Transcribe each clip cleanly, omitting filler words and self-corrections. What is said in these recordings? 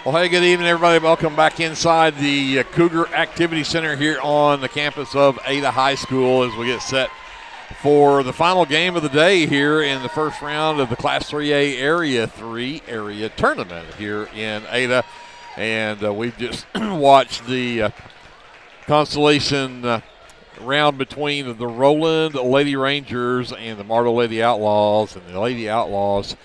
Well, hey, good evening, everybody. Welcome back inside the Cougar Activity Center here on the campus of Ada High School as we get set for the final game of the day here in the first round of the Class 3A Area 3 area tournament here in Ada. And we've just watched the consolation round between the Roland Lady Rangers and the Marta Lady Outlaws. And the Lady Outlaws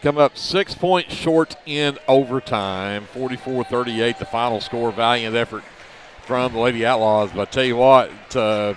come up 6 points short in overtime, 44-38, the final score. Valiant effort from the Lady Outlaws. But I tell you what, the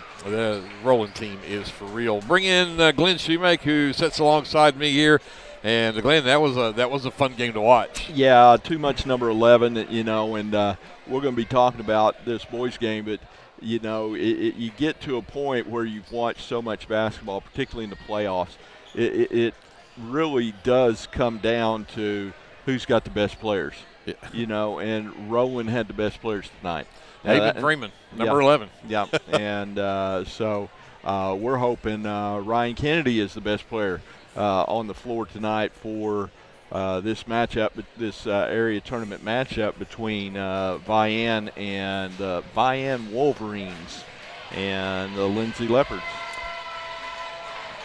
Roland team is for real. Bring in Glenn Shoemake, who sits alongside me here. And Glenn, that was a fun game to watch. Yeah, too much number 11, and we're going to be talking about this boys game, but you get to a point where you've watched so much basketball, particularly in the playoffs. It really does come down to who's got the best players. Yeah. And Roland had the best players tonight. David Freeman, number 11. Yeah, and so we're hoping Ryan Kennedy is the best player on the floor tonight for this matchup, this area tournament matchup between Vian and Vian Wolverines and the LINDSAY Leopards.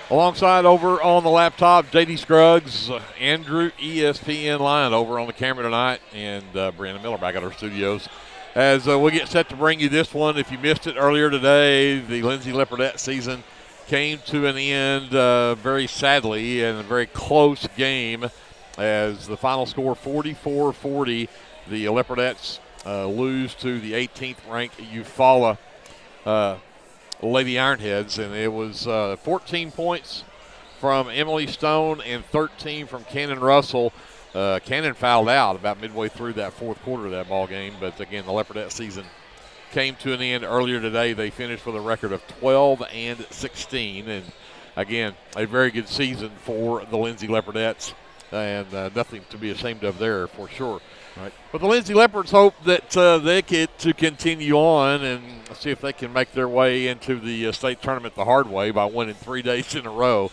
Alongside over on the laptop, J.D. Scruggs, Andrew ESPN Line over on the camera tonight, and Brandon Miller back at our studios. As we get set to bring you this one, if you missed it earlier today, the LINDSAY Leopardette season came to an end very sadly in a very close game as the final score 44-40. The Leopardettes lose to the 18th ranked Eufaula Lady Ironheads, and it was 14 points from Emily Stone and 13 from Cannon Russell. Cannon fouled out about midway through that fourth quarter of that ball game, but again, the Leopardette season came to an end earlier today. They finished with a record of 12-16, and again, a very good season for the LINDSAY Leopardettes, and nothing to be ashamed of there for sure. Right. But the LINDSAY Leopards hope that they get to continue on and see if they can make their way into the state tournament the hard way by winning 3 days in a row.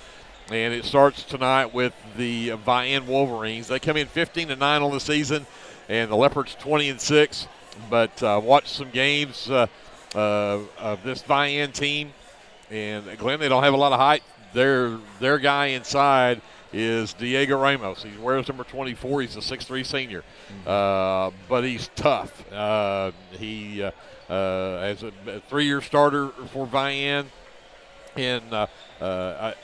And it starts tonight with the Vian Wolverines. They come in 15-9 on the season, and the Leopards 20-6. But watch some games of this Vian team. And Glenn, they don't have a lot of height. Their guy inside is Diego Ramos. He wears number 24. He's a 6'3 senior. But he's tough. He as a 3-year starter for Vian. And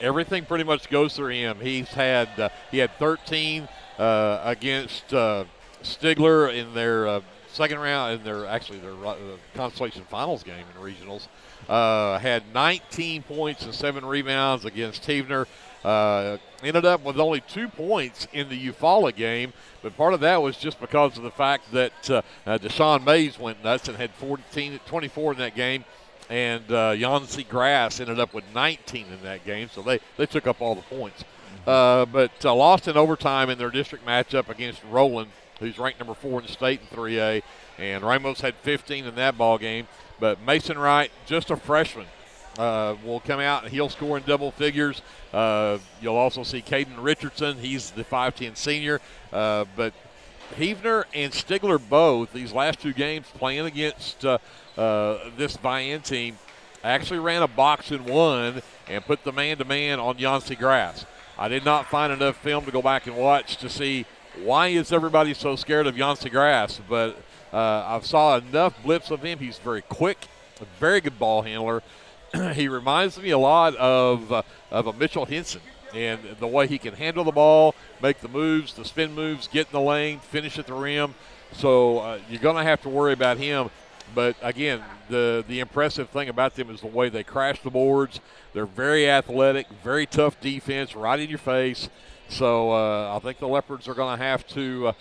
everything pretty much goes through him. He had 13 against Stigler in their second round, in their consolation finals game in regionals. Had 19 points and 7 rebounds against Heavener. Ended up with only 2 points in the Eufaula game, but part of that was just because of the fact that Deshaun Mays went nuts and had 24 in that game. And Yancey Grass ended up with 19 in that game, so they took up all the points. But lost in overtime in their district matchup against Roland, who's ranked number 4 in the state in 3A. And Ramos had 15 in that ball game. But Mason Wright, just a freshman, will come out and he'll score in double figures. You'll also see Caden Richardson. He's the 5'10 senior. But Heavener and Stigler both, these last 2 games playing against this Vian team, actually ran a box and won and put the man-to-man on Yancey Grass. I did not find enough film to go back and watch to see why is everybody so scared of Yancey Grass, but I saw enough blips of him. He's very quick, a very good ball handler. He reminds me a lot of a Mitchell Henson and the way he can handle the ball, make the moves, the spin moves, get in the lane, finish at the rim. So you're going to have to worry about him. But, again, the impressive thing about them is the way they crash the boards. They're very athletic, very tough defense, right in your face. So I think the Leopards are going to have to,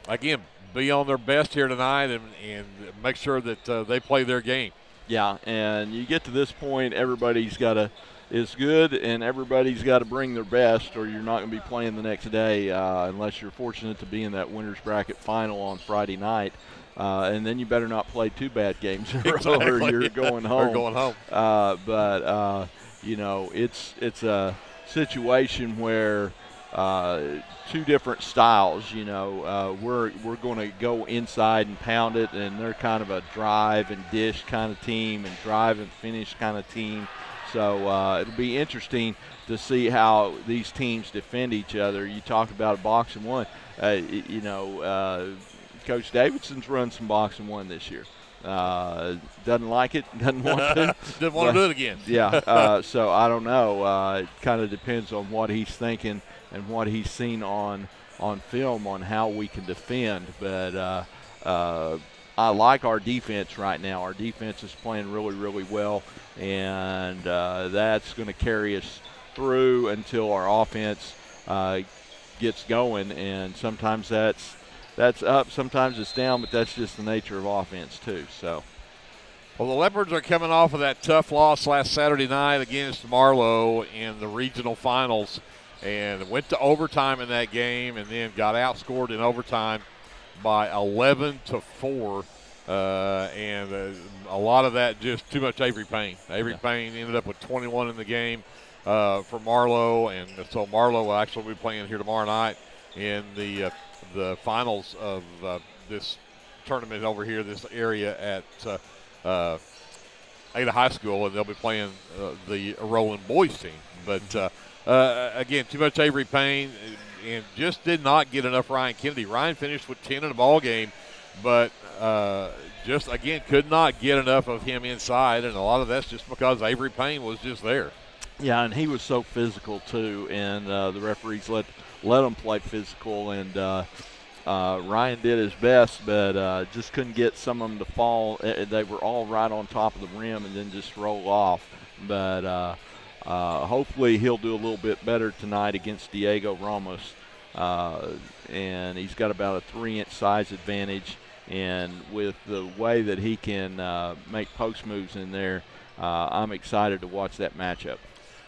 again, be on their best here tonight and make sure that they play their game. Yeah, and you get to this point, everybody's got to is good, and everybody's got to bring their best, or you're not going to be playing the next day unless you're fortunate to be in that winner's bracket final on Friday night. And then you better not play 2 bad games in a row or you're going home. Or going home. But you know, it's a situation where two different styles. We're going to go inside and pound it, and they're kind of a drive and dish kind of team and drive and finish kind of team. So it'll be interesting to see how these teams defend each other. You talk about a box and one. Coach Davidson's run some box and one this year. Doesn't like it, doesn't want to. Doesn't want to do it again. Yeah, so I don't know. It kind of depends on what he's thinking and what he's seen on film on how we can defend. But I like our defense right now. Our defense is playing really, really well, and that's going to carry us through until our offense gets going. And sometimes that's up, sometimes it's down, but that's just the nature of offense too. So. Well, the Leopards are coming off of that tough loss last Saturday night against Marlowe in the regional finals, and went to overtime in that game, and then got outscored in overtime by 11-4. And a lot of that just too much Avery Payne. Avery Payne ended up with 21 in the game for Marlowe, and so Marlowe will actually be playing here tomorrow night in the finals of this tournament over here, this area at Ada High School, and they'll be playing the Roland boys team. But again, too much Avery Payne, and just did not get enough Ryan Kennedy. Ryan finished with 10 in the ball game, but just again could not get enough of him inside, and a lot of that's just because Avery Payne was just there. Yeah, and he was so physical too, and the referees let him play physical, and Ryan did his best, but just couldn't get some of them to fall. They were all right on top of the rim and then just roll off. But hopefully he'll do a little bit better tonight against Diego Ramos. And he's got about a 3-inch size advantage. And with the way that he can make post moves in there, I'm excited to watch that matchup.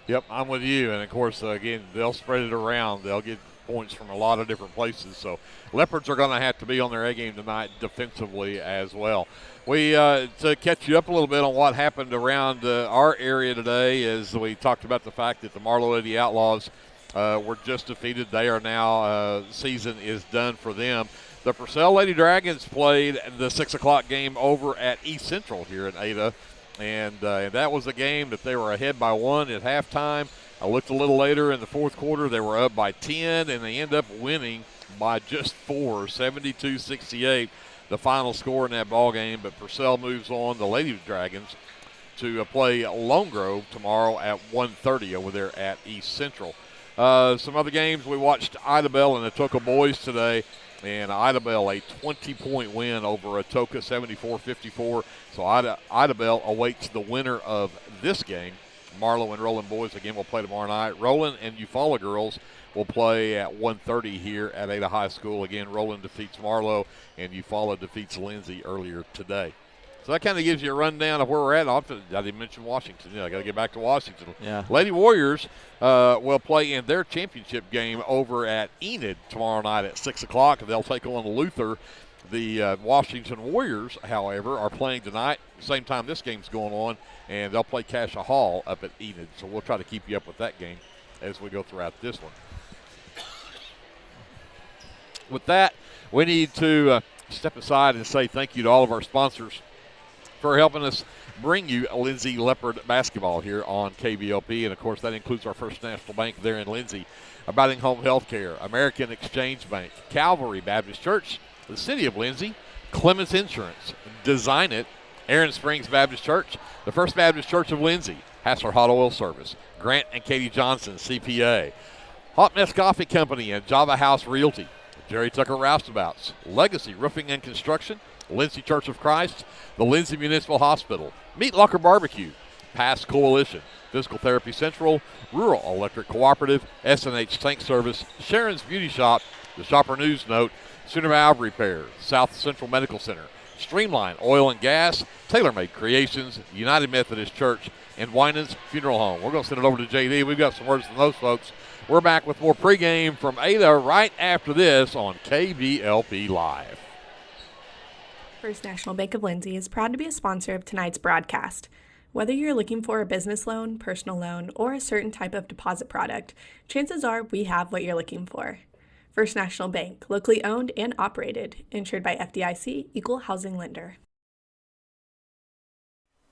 Yep, I'm with you. And, of course, again, they'll spread it around. They'll get points from a lot of different places. So Leopards are going to have to be on their A game tonight defensively as well. We to catch you up a little bit on what happened around our area today, as we talked about the fact that the Marlowe Lady Outlaws were just defeated. They are now season is done for them. The Purcell Lady Dragons played the 6 o'clock game over at East Central here in Ada, and that was a game that they were ahead by 1 at halftime. I looked a little later in the fourth quarter. They were up by 10, and they end up winning by just 4, 72-68, the final score in that ball game. But Purcell moves on, the Lady Dragons, to play Lone Grove tomorrow at 1:30 over there at East Central. Some other games, we watched Ida Bell and Atoka boys today, and Ida Bell a 20-point win over Atoka, 74-54. So Ida Bell awaits the winner of this game. Marlowe and Roland boys again will play tomorrow night. Roland and Eufaula girls will play at 1:30 here at Ada High School. Again, Roland defeats Marlowe and Eufaula defeats Lindsay earlier today. So that kind of gives you a rundown of where we're at. I didn't mention Washington. I got to get back to Washington. Yeah. Lady Warriors will play in their championship game over at Enid tomorrow night at 6 o'clock. They'll take on Luther. The Washington Warriors, however, are playing tonight, same time this game's going on, and they'll play Cassia Hall up at Enid. So we'll try to keep you up with that game as we go throughout this one. With that, we need to step aside and say thank you to all of our sponsors for helping us bring you Lindsay Leopard basketball here on KBLP. And, of course, that includes our First National Bank there in Lindsay, Abiding Home Health Care, American Exchange Bank, Calvary Baptist Church, the City of Lindsay, Clemens Insurance, Design It, Aaron Springs Baptist Church, the First Baptist Church of Lindsay, Hassler Hot Oil Service, Grant and Katie Johnson, CPA, Hot Mess Coffee Company and Java House Realty, Jerry Tucker Roustabouts, Legacy Roofing and Construction, Lindsay Church of Christ, the Lindsay Municipal Hospital, Meat Locker Barbecue, Pass Coalition, Physical Therapy Central, Rural Electric Cooperative, S&H Tank Service, Sharon's Beauty Shop, the Shopper News Note, Sooner Valve Repair, South Central Medical Center, Streamline Oil and Gas, TaylorMade Creations, United Methodist Church, and Winans Funeral Home. We're going to send it over to JD. We've got some words from those folks. We're back with more pregame from Ada right after this on KBLP Live. First National Bank of Lindsay is proud to be a sponsor of tonight's broadcast. Whether you're looking for a business loan, personal loan, or a certain type of deposit product, chances are we have what you're looking for. First National Bank, locally owned and operated, insured by FDIC, Equal Housing Lender.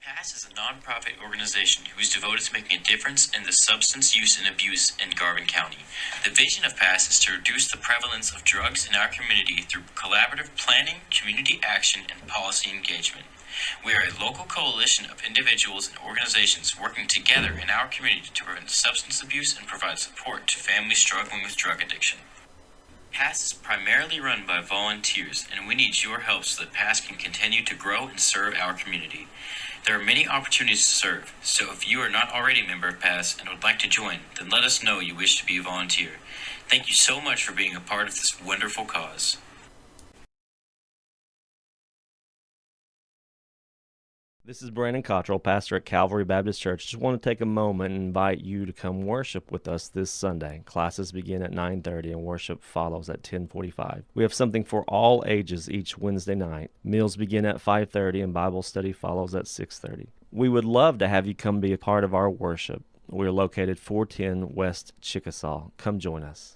PASS is a nonprofit organization who is devoted to making a difference in the substance use and abuse in Garvin County. The vision of PASS is to reduce the prevalence of drugs in our community through collaborative planning, community action, and policy engagement. We are a local coalition of individuals and organizations working together in our community to prevent substance abuse and provide support to families struggling with drug addiction. PASS is primarily run by volunteers, and we need your help so that PASS can continue to grow and serve our community. There are many opportunities to serve, so if you are not already a member of PASS and would like to join, then let us know you wish to be a volunteer. Thank you so much for being a part of this wonderful cause. This is Brandon Cottrell, pastor at Calvary Baptist Church. Just want to take a moment and invite you to come worship with us this Sunday. Classes begin at 9:30 and worship follows at 10:45. We have something for all ages each Wednesday night. Meals begin at 5:30 and Bible study follows at 6:30. We would love to have you come be a part of our worship. We are located 410 West Chickasaw. Come join us.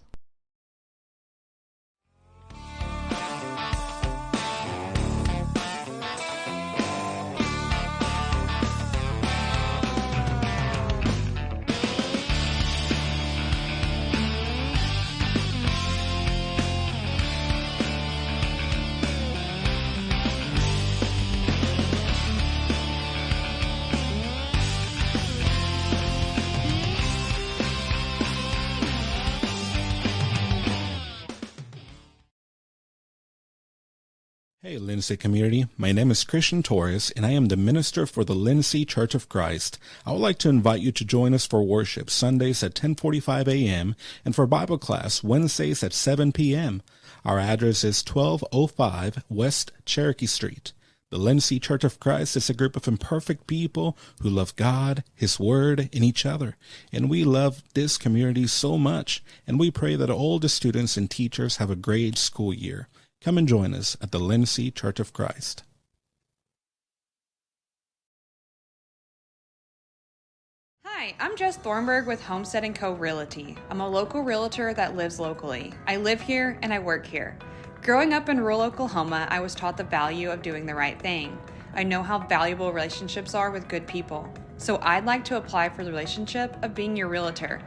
Hey, LINDSAY community. My name is Christian Torres, and I am the minister for the LINDSAY Church of Christ. I would like to invite you to join us for worship Sundays at 10:45 a.m. and for Bible class Wednesdays at 7 p.m. Our address is 1205 West Cherokee Street. The LINDSAY Church of Christ is a group of imperfect people who love God, His Word, and each other. And we love this community so much, and we pray that all the students and teachers have a great school year. Come and join us at the LINDSAY Church of Christ. Hi, I'm Jess Thornburg with Homestead & Co. Realty. I'm a local realtor that lives locally. I live here and I work here. Growing up in rural Oklahoma, I was taught the value of doing the right thing. I know how valuable relationships are with good people. So I'd like to apply for the relationship of being your realtor.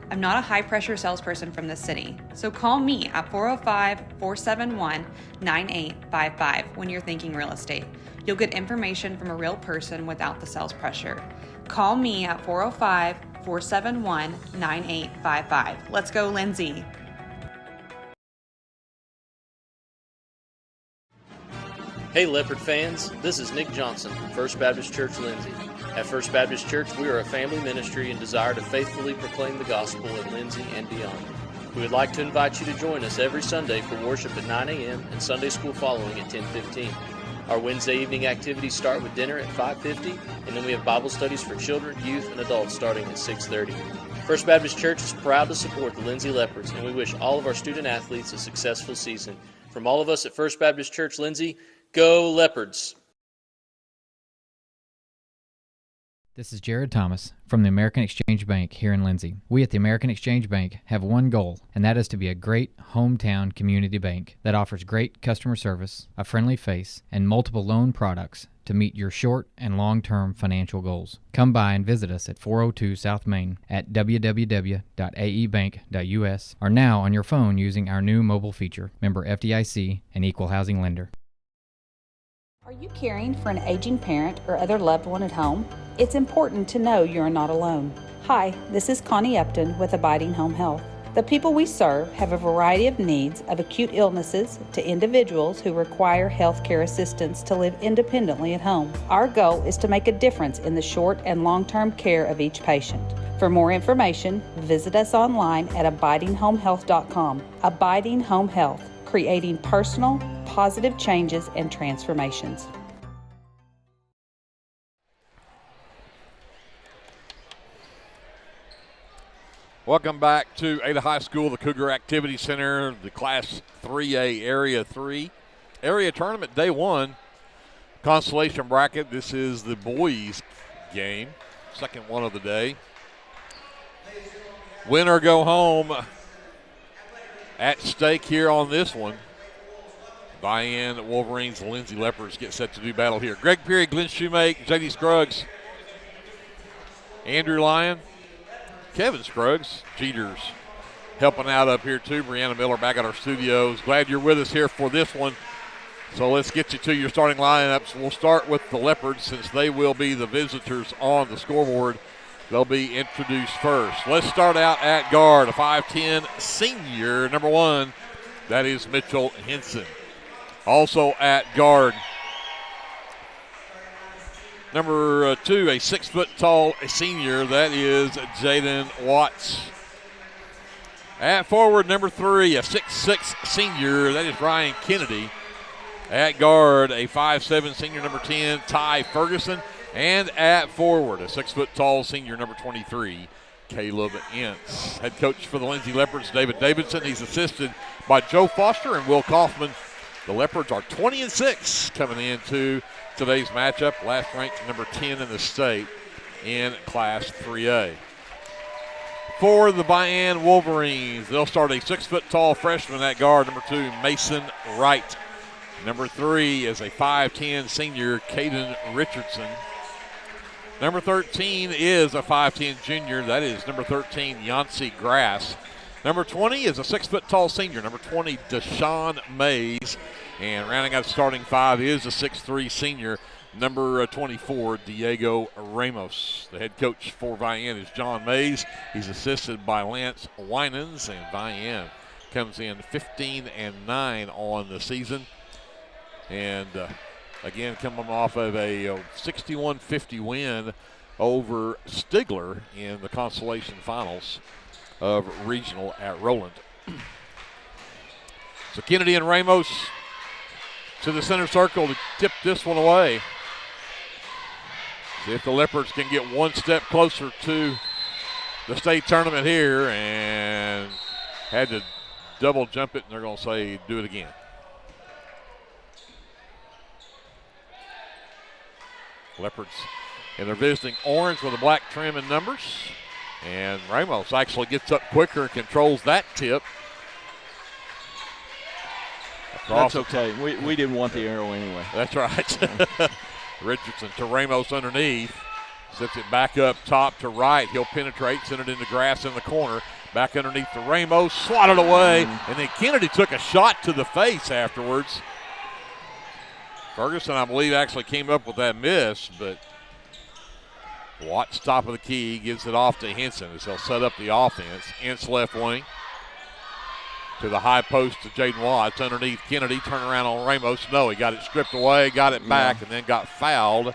I'm not a high-pressure salesperson from the city, so call me at 405-471-9855 when you're thinking real estate. You'll get information from a real person without the sales pressure. Call me at 405-471-9855. Let's go, Lindsay. Hey Leopard fans, this is Nick Johnson from First Baptist Church Lindsay. At First Baptist Church, we are a family ministry and desire to faithfully proclaim the gospel in Lindsay and beyond. We would like to invite you to join us every Sunday for worship at 9 a.m. and Sunday school following at 10:15. Our Wednesday evening activities start with dinner at 5:50, and then we have Bible studies for children, youth, and adults starting at 6:30. First Baptist Church is proud to support the Lindsay Leopards, and we wish all of our student athletes a successful season. From all of us at First Baptist Church Lindsay, go Leopards! This is Jared Thomas from the American Exchange Bank here in Lindsay. We at the American Exchange Bank have one goal, and that is to be a great hometown community bank that offers great customer service, a friendly face, and multiple loan products to meet your short and long-term financial goals. Come by and visit us at 402 South Main at www.aebank.us or now on your phone using our new mobile feature, member FDIC and Equal Housing Lender. Are you caring for an aging parent or other loved one at home? It's important to know you are not alone. Hi, this is Connie Upton with Abiding Home Health. The people we serve have a variety of needs, of acute illnesses to individuals who require health care assistance to live independently at home. Our goal is to make a difference in the short and long-term care of each patient. For more information, visit us online at abidinghomehealth.com. Abiding Home Health, creating personal, positive changes and transformations. Welcome back to Ada High School, the Cougar Activity Center, the Class 3A Area 3 Area Tournament Day 1 Consolation Bracket. This is the boys game. Second one of the day. Win or go home at stake here on this one. Vian Wolverines, Lindsay Leopards get set to do battle here. Greg Peary, Glenn Shoemake, J.D. Scruggs, Andrew Lyon, Kevin Scruggs, Cheaters helping out up here too. Brianna Miller back at our studios. Glad you're with us here for this one. So let's get you to your starting lineups. We'll start with the Leopards since they will be the visitors on the scoreboard. They'll be introduced first. Let's start out at guard, a 5'10 senior, number 1. That is Mitchell Henson. Also at guard, number 2, a 6-foot-tall senior. That is Jaden Watts. At forward, number 3, a 6'6 senior. That is Ryan Kennedy. At guard, a 5'7 senior, number 10, Ty Ferguson. And at forward, a 6-foot-tall senior, number 23, Caleb Ince. Head coach for the Lindsay Leopards, David Davidson. He's assisted by Joe Foster and Will Kaufman. The Leopards are 20-6 coming into today's matchup. Last ranked number 10 in the state in Class 3A. For the Vian Wolverines, they'll start a 6-foot-tall freshman at guard, number 2, Mason Wright. Number 3 is a 5'10 senior, Caden Richardson. Number 13 is a 5'10 junior. That is number 13, Yancey Grass. Number 20 is a 6-foot-tall senior, number 20, Deshaun Mays. And rounding out the starting 5 is a 6'3 senior, number 24, Diego Ramos. The head coach for Vian is John Mays. He's assisted by Lance Winans, and Vian comes in 15-9 on the season. And again, coming off of a 61-50 win over Stigler in the consolation finals of regional at Roland. So Kennedy and Ramos to the center circle to tip this one away. See if the Leopards can get one step closer to the state tournament here, and had to double jump it, and they're going to say do it again. Leopards in their visiting orange with a black trim and numbers. And Ramos actually gets up quicker and controls that tip. That's okay. We didn't want the arrow anyway. That's right. Richardson to Ramos underneath. Sets it back up top to right. He'll penetrate, send it into grass in the corner. Back underneath to Ramos, swatted away. And then Kennedy took a shot to the face afterwards. Ferguson, I believe, actually came up with that miss, but Watts, top of the key, gives it off to Henson as they'll set up the offense. Ince left wing to the high post to Jaden Watts. Underneath Kennedy, turn around on Ramos. No, he got it stripped away, got it back, and then got fouled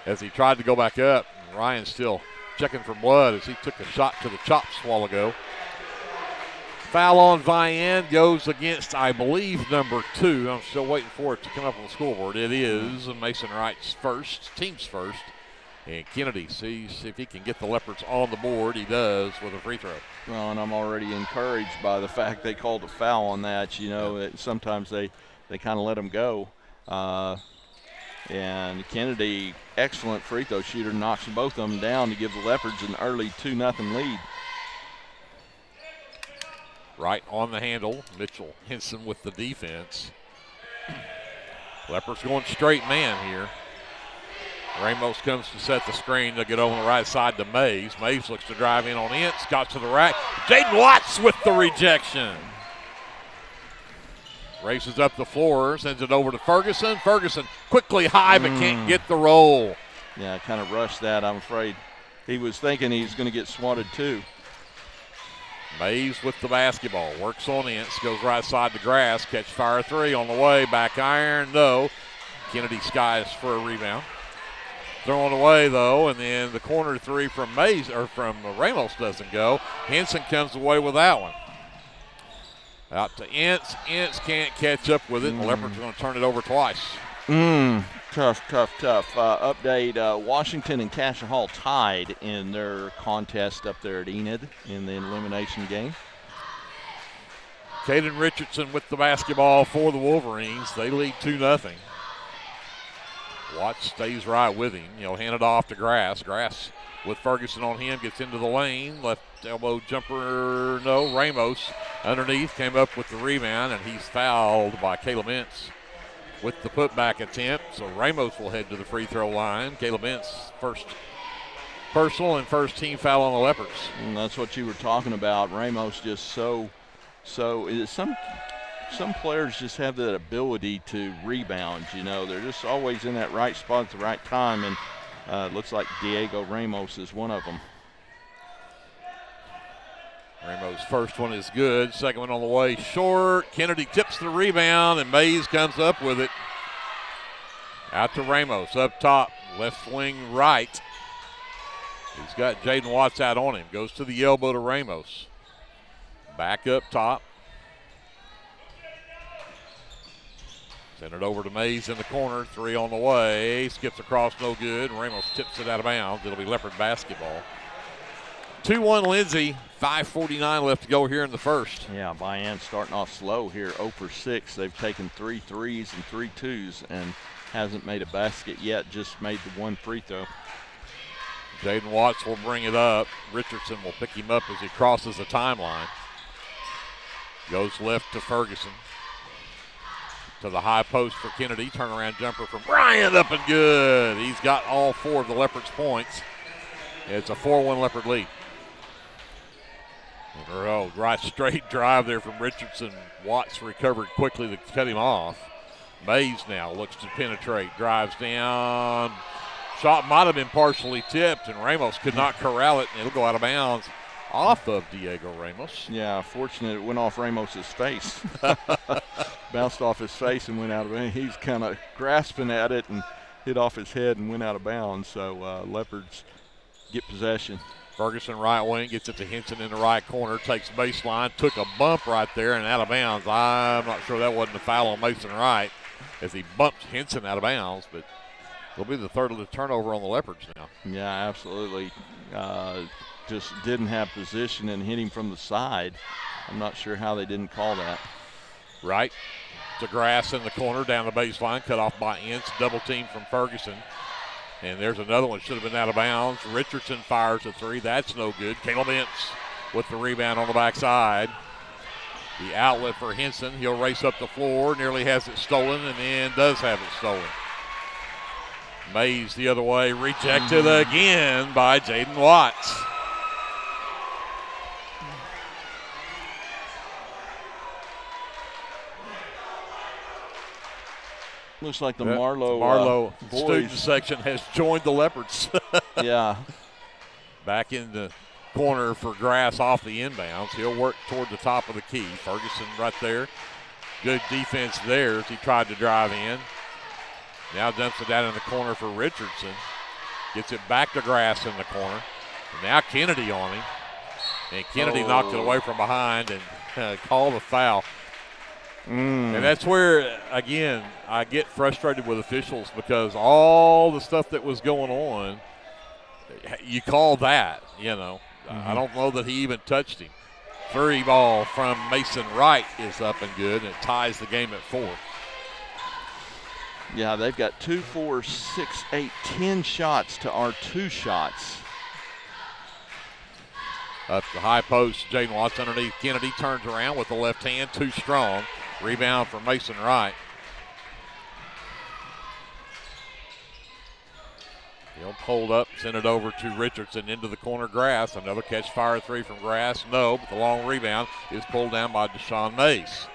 as he tried to go back up. And Ryan still checking for blood as he took a shot to the chops a while ago. Foul on Vian goes against, I believe, number 2. I'm still waiting for it to come up on the scoreboard. It is Mason Wright's first, team's first. And Kennedy sees if he can get the Leopards on the board. He does with a free throw. Well, and I'm already encouraged by the fact they called a foul on that. You know, that sometimes they kind of let them go. And Kennedy, excellent free throw shooter, knocks both of them down to give the Leopards an early 2-0 lead. Right on the handle, Mitchell Henson with the defense. Leopards going straight man here. Ramos comes to set the screen. They'll get over the right side to Mays. Mays looks to drive in on Ince, got to the rack. Jaden Watts with the rejection. Races up the floor, sends it over to Ferguson. Ferguson quickly high but can't get the roll. Yeah, kind of rushed that, I'm afraid. He was thinking he was going to get swatted too. Mays with the basketball, works on Ince, goes right side to grass, catch fire 3 on the way, back iron, no. Kennedy skies for a rebound. Thrown away though, and then the corner 3 from Ramos doesn't go. Henson comes away with that one. Out to Ince. Ince can't catch up with it, and the Leopards are going to turn it over twice. Tough. Update, Washington and Cassia Hall tied in their contest up there at Enid in the elimination game. Caden Richardson with the basketball for the Wolverines. They lead 2-0. Watts stays right with him. He'll hand it off to Grass. Grass with Ferguson on him, gets into the lane. Left elbow jumper, no. Ramos underneath, came up with the rebound, and he's fouled by Caleb Ince with the putback attempt. So Ramos will head to the free throw line. Caleb Ince, first personal and first team foul on the Leopards. And that's what you were talking about. Ramos just some players just have that ability to rebound. They're just always in that right spot at the right time, and it looks like Diego Ramos is one of them. Ramos' first one is good. Second one on the way short. Kennedy tips the rebound, and Mays comes up with it. Out to Ramos up top, left wing right. He's got Jaden Watts out on him. Goes to the elbow to Ramos. Back up top. Send it over to Mays in the corner. 3 on the way. Skips across, no good. Ramos tips it out of bounds. It'll be Leopard basketball. 2-1 Lindsay. 5:49 left to go here in the first. Yeah, Vian starting off slow here. 0 for 6. They've taken 3 threes and 3 twos and hasn't made a basket yet. Just made the 1 free throw. Jaden Watts will bring it up. Richardson will pick him up as he crosses the timeline. Goes left to Ferguson. To the high post for Kennedy. Turnaround jumper from Bryant, up and good. He's got all 4 of the Leopards' points. It's a 4-1 Leopard lead. Right straight drive there from Richardson. Watts recovered quickly to cut him off. Mays now looks to penetrate. Drives down. Shot might have been partially tipped, and Ramos could not corral it, and it'll go out of bounds off of Diego Ramos. Yeah, fortunate it went off Ramos's face. Bounced off his face and went out of bounds. He's kind of grasping at it and hit off his head and went out of bounds. So Leopards get possession. Ferguson right wing, gets it to Henson in the right corner, takes baseline, took a bump right there and out of bounds. I'm not sure that wasn't a foul on Mason Wright as he bumped Henson out of bounds, but it'll be the third of the turnover on the Leopards now. Yeah, absolutely. Just didn't have position and hit him from the side. I'm not sure how they didn't call that. Right to Grass in the corner, down the baseline, cut off by Ince, double team from Ferguson. And there's another one, should have been out of bounds. Richardson fires a 3, that's no good. Caleb Ince with the rebound on the backside. The outlet for Henson, he'll race up the floor, nearly has it stolen, and then does have it stolen. Mays the other way, rejected again by Jaden Watts. Looks like the Marlowe boys student section has joined the Leopards. Yeah. Back in the corner for Grass off the inbounds. He'll work toward the top of the key. Ferguson right there. Good defense there as he tried to drive in. Now dumps it down in the corner for Richardson. Gets it back to Grass in the corner. And now Kennedy on him. And Kennedy knocked it away from behind and called a foul. And that's where, again, I get frustrated with officials because all the stuff that was going on, you call that, I don't know that he even touched him. 3 ball from Mason Wright is up and good, and it ties the game at 4. Yeah, they've got 2, 4, 6, 8, 10 shots to our 2 shots. Up the high post, Jaden Watts underneath Kennedy, turns around with the left hand, too strong. Rebound for Mason Wright. He'll hold up, send it over to Richardson into the corner. Grass, another catch fire 3 from Grass. No, but the long rebound is pulled down by Deshaun Mays.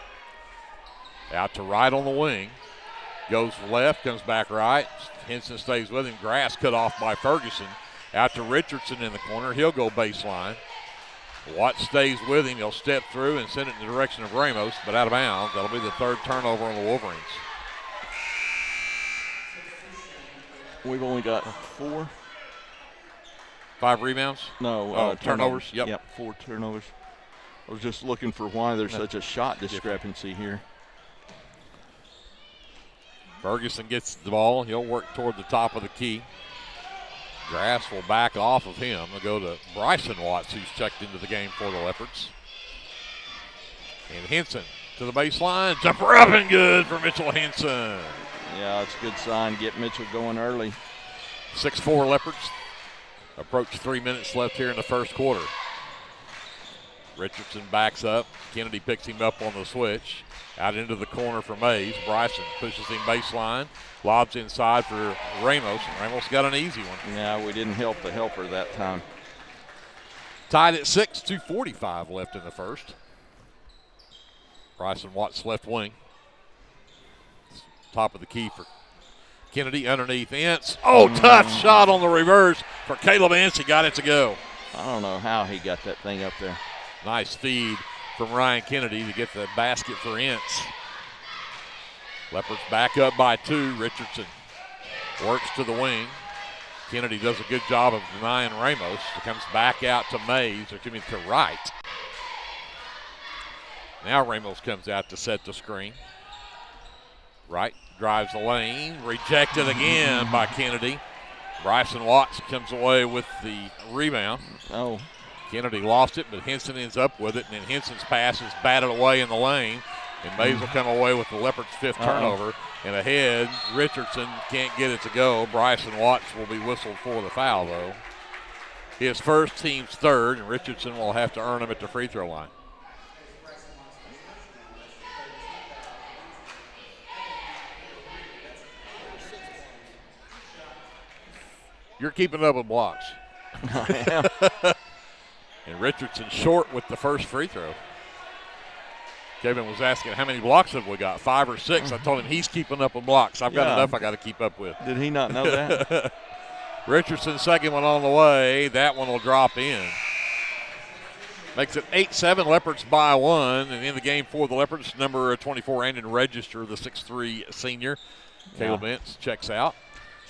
Out to right on the wing. Goes left, comes back right. Henson stays with him. Grass cut off by Ferguson. Out to Richardson in the corner. He'll go baseline. Watts stays with him. He'll step through and send it in the direction of Ramos, but out of bounds. That'll be the 3rd turnover on the Wolverines. We've only got 4. 5 rebounds? No, turnovers. Yep, 4 turnovers. I was just looking for why there's such a shot discrepancy here. Ferguson gets the ball. He'll work toward the top of the key. Grass will back off of him. They'll go to Bryson Watts, who's checked into the game for the Leopards. And Henson to the baseline. Jumper up and good for Mitchell Henson. Yeah, it's a good sign. Get Mitchell going early. 6-4 Leopards. Approach 3 minutes left here in the first quarter. Richardson backs up. Kennedy picks him up on the switch. Out into the corner for Mays. Bryson pushes him baseline. Lobs inside for Ramos. Ramos got an easy one. Yeah, we didn't help the helper that time. Tied at 6, 2:45 left in the first. Bryson Watts left wing. Top of the key for Kennedy underneath Ince. Oh, tough shot on the reverse for Caleb Ince. He got it to go. I don't know how he got that thing up there. Nice feed from Ryan Kennedy to get the basket for Ince. Leopards back up by 2. Richardson works to the wing. Kennedy does a good job of denying Ramos. It comes back out to Mays, or excuse me, to Wright. Now Ramos comes out to set the screen. Wright drives the lane, rejected again by Kennedy. Bryson Watts comes away with the rebound. Oh. Kennedy lost it, but Henson ends up with it, and then Henson's pass is batted away in the lane. And Mays will come away with the Leopards' 5th turnover. And ahead, Richardson can't get it to go. Bryson Watts will be whistled for the foul, though. His first, team's 3rd, and Richardson will have to earn them at the free throw line. You're keeping up with blocks. I am. And Richardson short with the first free throw. Kevin was asking how many blocks have we got, 5 or 6. I told him he's keeping up with blocks. I've got enough I got to keep up with. Did he not know that? Richardson's second one on the way. That one will drop in. Makes it 8-7. Leopards by 1. And in the game for the Leopards, number 24, Andon Register, the 6'3 senior. Caleb Ince checks out.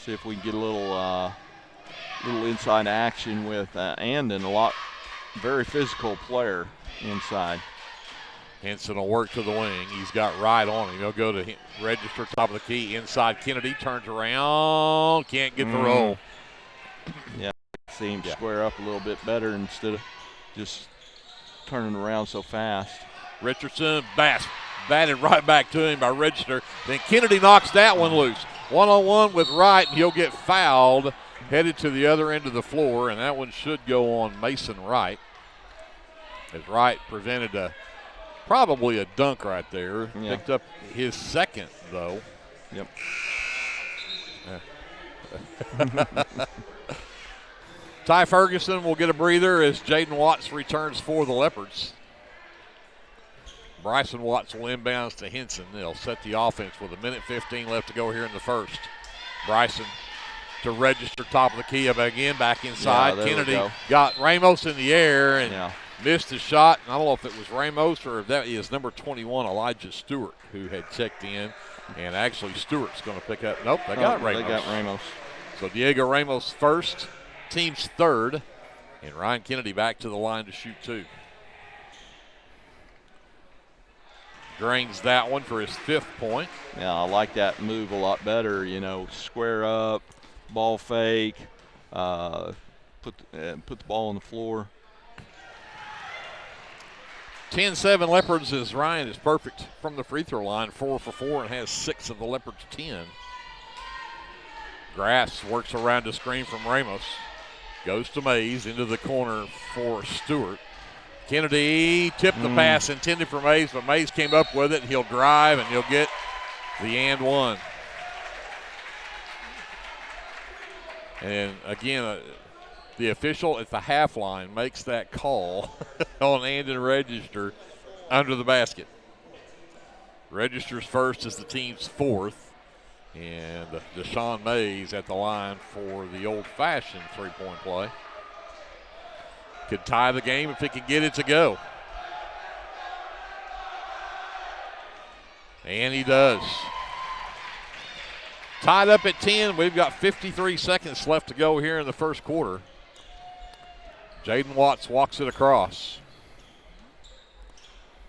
See if we can get a little inside action with Andon. Very physical player inside. Henson will work to the wing. He's got Wright on him. He'll go to Register, top of the key. Inside Kennedy, turns around. Can't get the roll. Yeah, see him square up a little bit better instead of just turning around so fast. Richardson, batted right back to him by Register. Then Kennedy knocks that one loose. One-on-one with Wright, and he'll get fouled. Headed to the other end of the floor, and that one should go on Mason Wright. As Wright prevented probably a dunk right there. Yeah. Picked up his 2nd, though. Yep. Ty Ferguson will get a breather as Jaden Watts returns for the Leopards. Bryson Watts will inbounds to Henson. They'll set the offense with 1:15 left to go here in the first. Bryson to Register, top of the key again, back inside. Yeah, Kennedy got Ramos in the air and missed the shot. I don't know if it was Ramos or if that is number 21, Elijah Stewart, who had checked in. And actually Stewart's going to pick up. Nope, they got Ramos. They got Ramos. So Diego Ramos first, team's 3rd. And Ryan Kennedy back to the line to shoot 2. Drains that one for his 5th point. Yeah, I like that move a lot better. Square up, ball fake, put the ball on the floor. 10-7 Leopards as Ryan is perfect from the free throw line, 4 for 4, and has 6 of the Leopards' 10. Grass works around the screen from Ramos. Goes to Mays into the corner for Stewart. Kennedy tipped the pass intended for Mays, but Mays came up with it. He'll drive, and he'll get the and one. And again, the official at the half line makes that call on Andon Register under the basket. Register's first is the team's 4th. And Deshaun Mays at the line for the old-fashioned three-point play. Could tie the game if he can get it to go. And he does. Tied up at 10. We've got 53 seconds left to go here in the first quarter. Jaden Watts walks it across.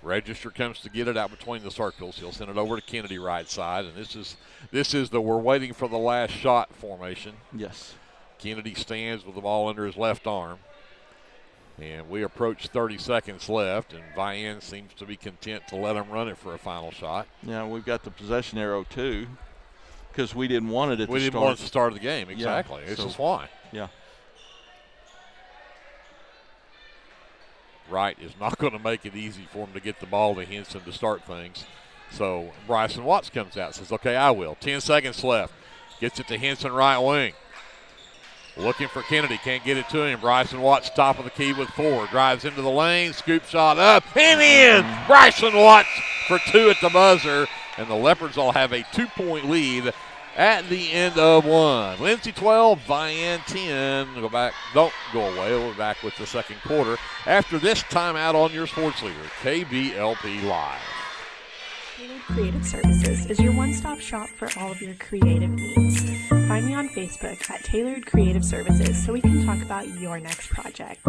Register comes to get it out between the circles. He'll send it over to Kennedy right side. And this is the we're waiting for the last shot formation. Yes. Kennedy stands with the ball under his left arm. And we approach 30 seconds left, and Vian seems to be content to let him run it for a final shot. Yeah, we've got the possession arrow too. because we didn't want it at the start. We didn't want it at the start of the game. Exactly. Yeah, This so, is why. Yeah. Wright is not going to make it easy for him to get the ball to Henson to start things. So Bryson Watts comes out, says, okay, I will. 10 seconds left. Gets it to Henson, right wing. Looking for Kennedy, can't get it to him. Bryson Watts, top of the key with 4. Drives into the lane, scoop shot up and in. Bryson Watts for 2 at the buzzer, and the Leopards will have a 2-point lead at the end of 1. Lindsay 12, Vian 10. Go back, don't go away. We'll be back with the second quarter after this timeout on your sports leader, KBLP Live. Tailored Creative Services is your one-stop shop for all of your creative needs. Find me on Facebook at Tailored Creative Services so we can talk about your next project.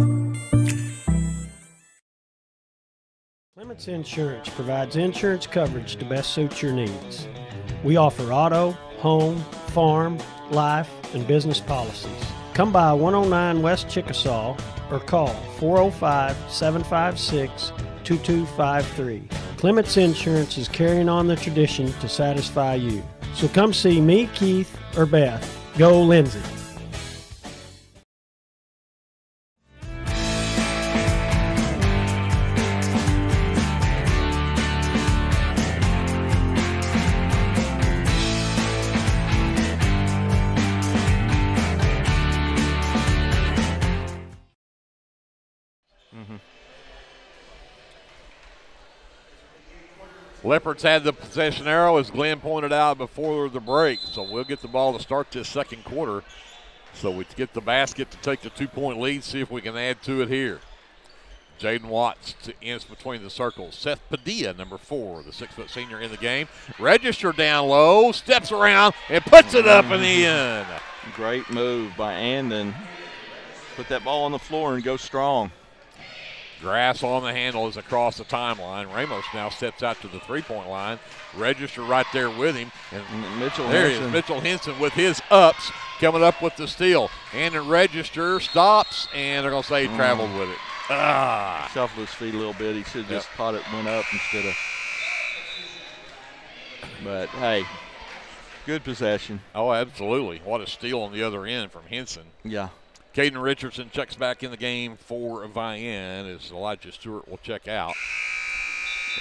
Clements Insurance provides insurance coverage to best suit your needs. We offer auto, home, farm, life, and business policies. Come by 109 West Chickasaw or call 405-756-2253. Clements Insurance is carrying on the tradition to satisfy you. So come see me, Keith, or Beth. Go Lindsay. Leopards had the possession arrow, as Glenn pointed out before the break. So we'll get the ball to start this second quarter. So we get the basket to take the 2-point lead, see if we can add to it here. Jaden Watts to ends between the circles. Seth Padilla, number 4, the 6-foot senior in the game. Register down low, steps around, and puts it up and in. Great move by Andon. Put that ball on the floor and go strong. Grass on the handle is across the timeline. Ramos now steps out to the 3-point line. Register right there with him. And Mitchell there Henson. is Mitchell Henson with his ups coming up with the steal. And the Register stops, and they're going to say he traveled with it. Shuffled his feet a little bit. He should have just caught it, went up instead of. But, hey, good possession. Oh, absolutely. What a steal on the other end from Henson. Yeah. Caden Richardson checks back in the game for Vian as Elijah Stewart will check out.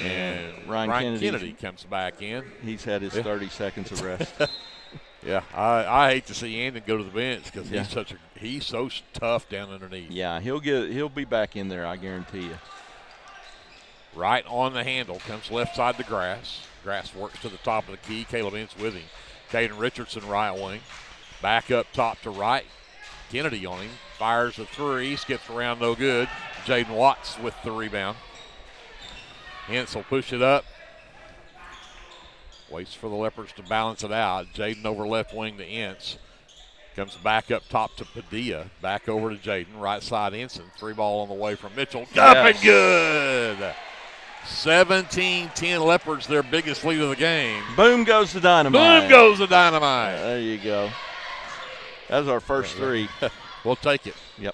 And Ryan Kennedy comes back in. He's had his 30 seconds of rest. Yeah, I hate to see Andon go to the bench because he's so tough down underneath. Yeah, he'll be back in there, I guarantee you. Right on the handle, comes left side to Grass. Grass works to the top of the key. Caleb Ince with him. Caden Richardson right wing. Back up top to right. Kennedy on him. Fires a 3. Skips around, no good. Jaden Watts with the rebound. Ince will push it up. Waits for the Leopards to balance it out. Jaden over left wing to Ince. Comes back up top to Padilla. Back over to Jaden. Right side Ensign. 3 ball on the way from Mitchell. Up and good. 17-10 Leopards, their biggest lead of the game. Boom goes the dynamite. Boom goes the dynamite. There you go. That was our first 3. We'll take it. Yep.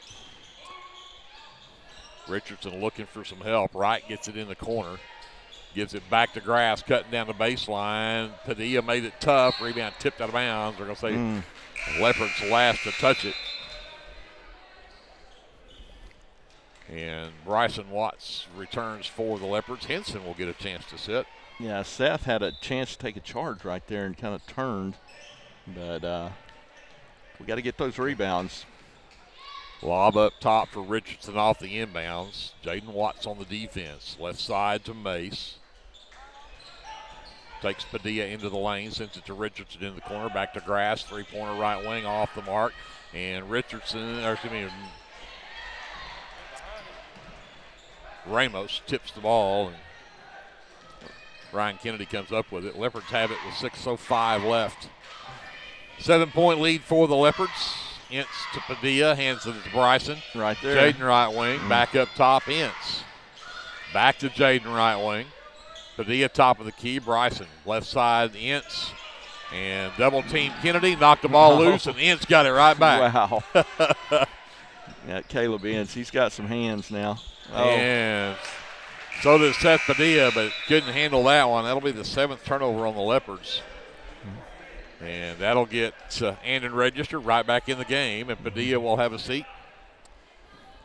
Richardson looking for some help. Wright gets it in the corner. Gives it back to Grass, cutting down the baseline. Padilla made it tough. Rebound tipped out of bounds. They're going to say Leopards last to touch it. And Bryson Watts returns for the Leopards. Henson will get a chance to sit. Yeah, Seth had a chance to take a charge right there and kind of turned. But we got to get those rebounds. Lob up top for Richardson off the inbounds. Jaden Watts on the defense. Left side to Mace. Takes Padilla into the lane, sends it to Richardson in the corner. Back to Grass, 3-pointer right wing off the mark. And Ramos tips the ball. And Ryan Kennedy comes up with it. Leopards have it with 6:05 left. 7-point lead for the Leopards. Ince to Padilla, hands it to Bryson. Right there. Jaden right wing, back up top, Ince. Back to Jaden right wing. Padilla top of the key, Bryson. Left side, Ince. And double team Kennedy, knocked the ball loose, and Ince got it right back. Wow. Yeah, Caleb Ince, he's got some hands now. And so does Seth Padilla, but couldn't handle that one. That'll be the 7th turnover on the Leopards. And that'll get Andon Register right back in the game, and Padilla will have a seat.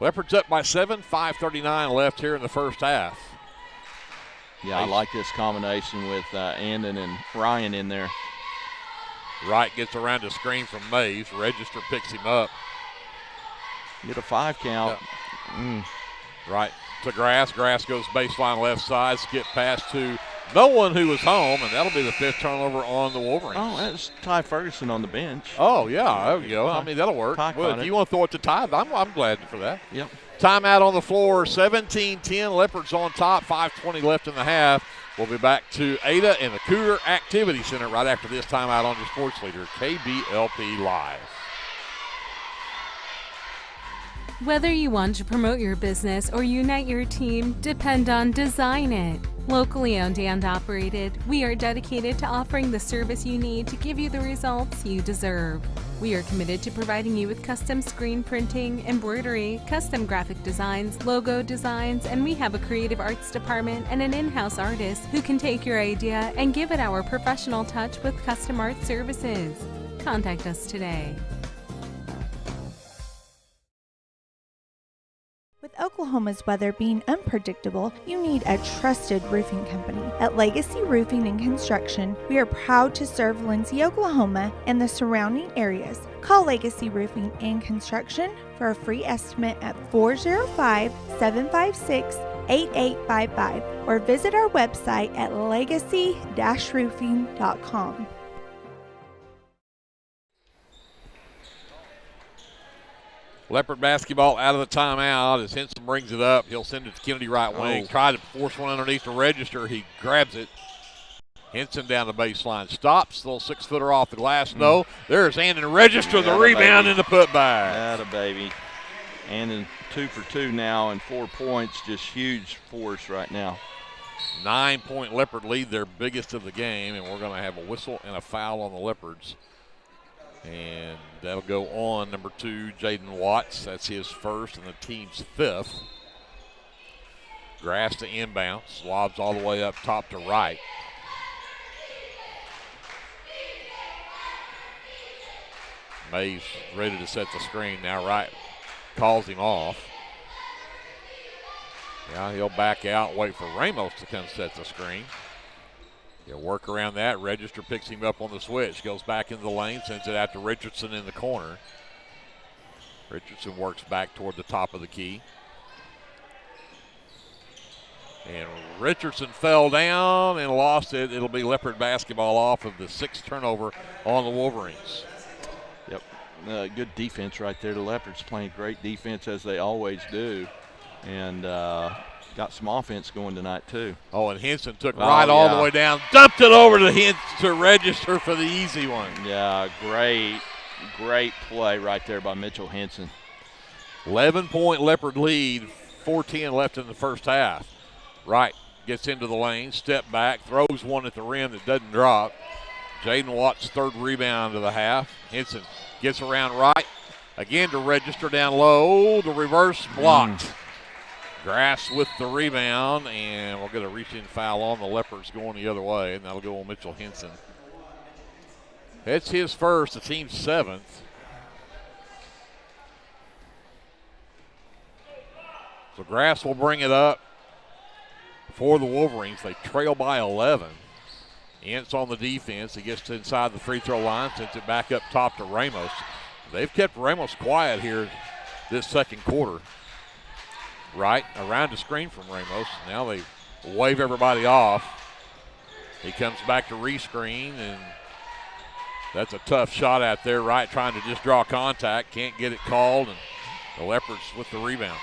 Leopards up by 7, 5:39 left here in the first half. Yeah, I like this combination with Andon and Ryan in there. Wright gets around a screen from Mays. Register picks him up. Get a 5 count. Right to Grass. Grass goes baseline left side. Skip pass to no one who was home, and that'll be the 5th turnover on the Wolverines. Oh, that's Ty Ferguson on the bench. Oh, yeah, there you go. I mean, that'll work. Well, if you want to throw it to Ty, I'm glad for that. Yep. Timeout on the floor, 17-10. Leopards on top, 5:20 left in the half. We'll be back to Ada and the Cougar Activity Center right after this timeout on your sports leader, KBLP Live. Whether you want to promote your business or unite your team, depend on Design It. Locally owned and operated, we are dedicated to offering the service you need to give you the results you deserve. We are committed to providing you with custom screen printing, embroidery, custom graphic designs, logo designs, and we have a creative arts department and an in-house artist who can take your idea and give it our professional touch with custom art services. Contact us today. With Oklahoma's weather being unpredictable, you need a trusted roofing company. At Legacy Roofing and Construction, we are proud to serve Lindsay, Oklahoma and the surrounding areas. Call Legacy Roofing and Construction for a free estimate at 405-756-8855 or visit our website at legacy-roofing.com. Leopard basketball out of the timeout as Henson brings it up. He'll send it to Kennedy right wing. Tried to force one underneath the Register. He grabs it. Henson down the baseline. Stops. Little 6-footer off the glass. No. There's Andon Register, the rebound and the putback. Atta baby. Andon 2 for 2 now and 4 points. Just huge force right now. 9-point Leopard lead, their biggest of the game, and we're going to have a whistle and a foul on the Leopards. And that'll go on number 2, Jaden Watts. That's his first and the team's 5th. Grass to inbounds. Lobs all the way up top to Wright. Mays ready to set the screen. Now Wright calls him off. Yeah, he'll back out, wait for Ramos to come set the screen. He'll work around that. Register picks him up on the switch. Goes back into the lane, sends it out to Richardson in the corner. Richardson works back toward the top of the key. And Richardson fell down and lost it. It'll be Leopard basketball off of the 6th turnover on the Wolverines. Yep, good defense right there. The Leopards playing great defense as they always do. And got some offense going tonight, too. Oh, and Henson took all the way down, dumped it over to Register for the easy one. Yeah, great play right there by Mitchell Henson. 11-point Leopard lead, 4:10 left in the first half. Wright gets into the lane, step back, throws one at the rim that doesn't drop. Jaden Watts' 3rd rebound of the half. Henson gets around Wright, again to Register down low. The reverse blocked. Grass with the rebound, and we'll get a reach-in foul on the Leopards going the other way, and that'll go on Mitchell Henson. It's his first, the team's 7th. So Grass will bring it up for the Wolverines. They trail by 11. Ince on the defense. He gets to inside the free throw line, sends it back up top to Ramos. They've kept Ramos quiet here this second quarter. Right around the screen from Ramos. Now they wave everybody off. He comes back to rescreen, and that's a tough shot out there. Right trying to just draw contact. Can't get it called, and the Leopards with the rebound.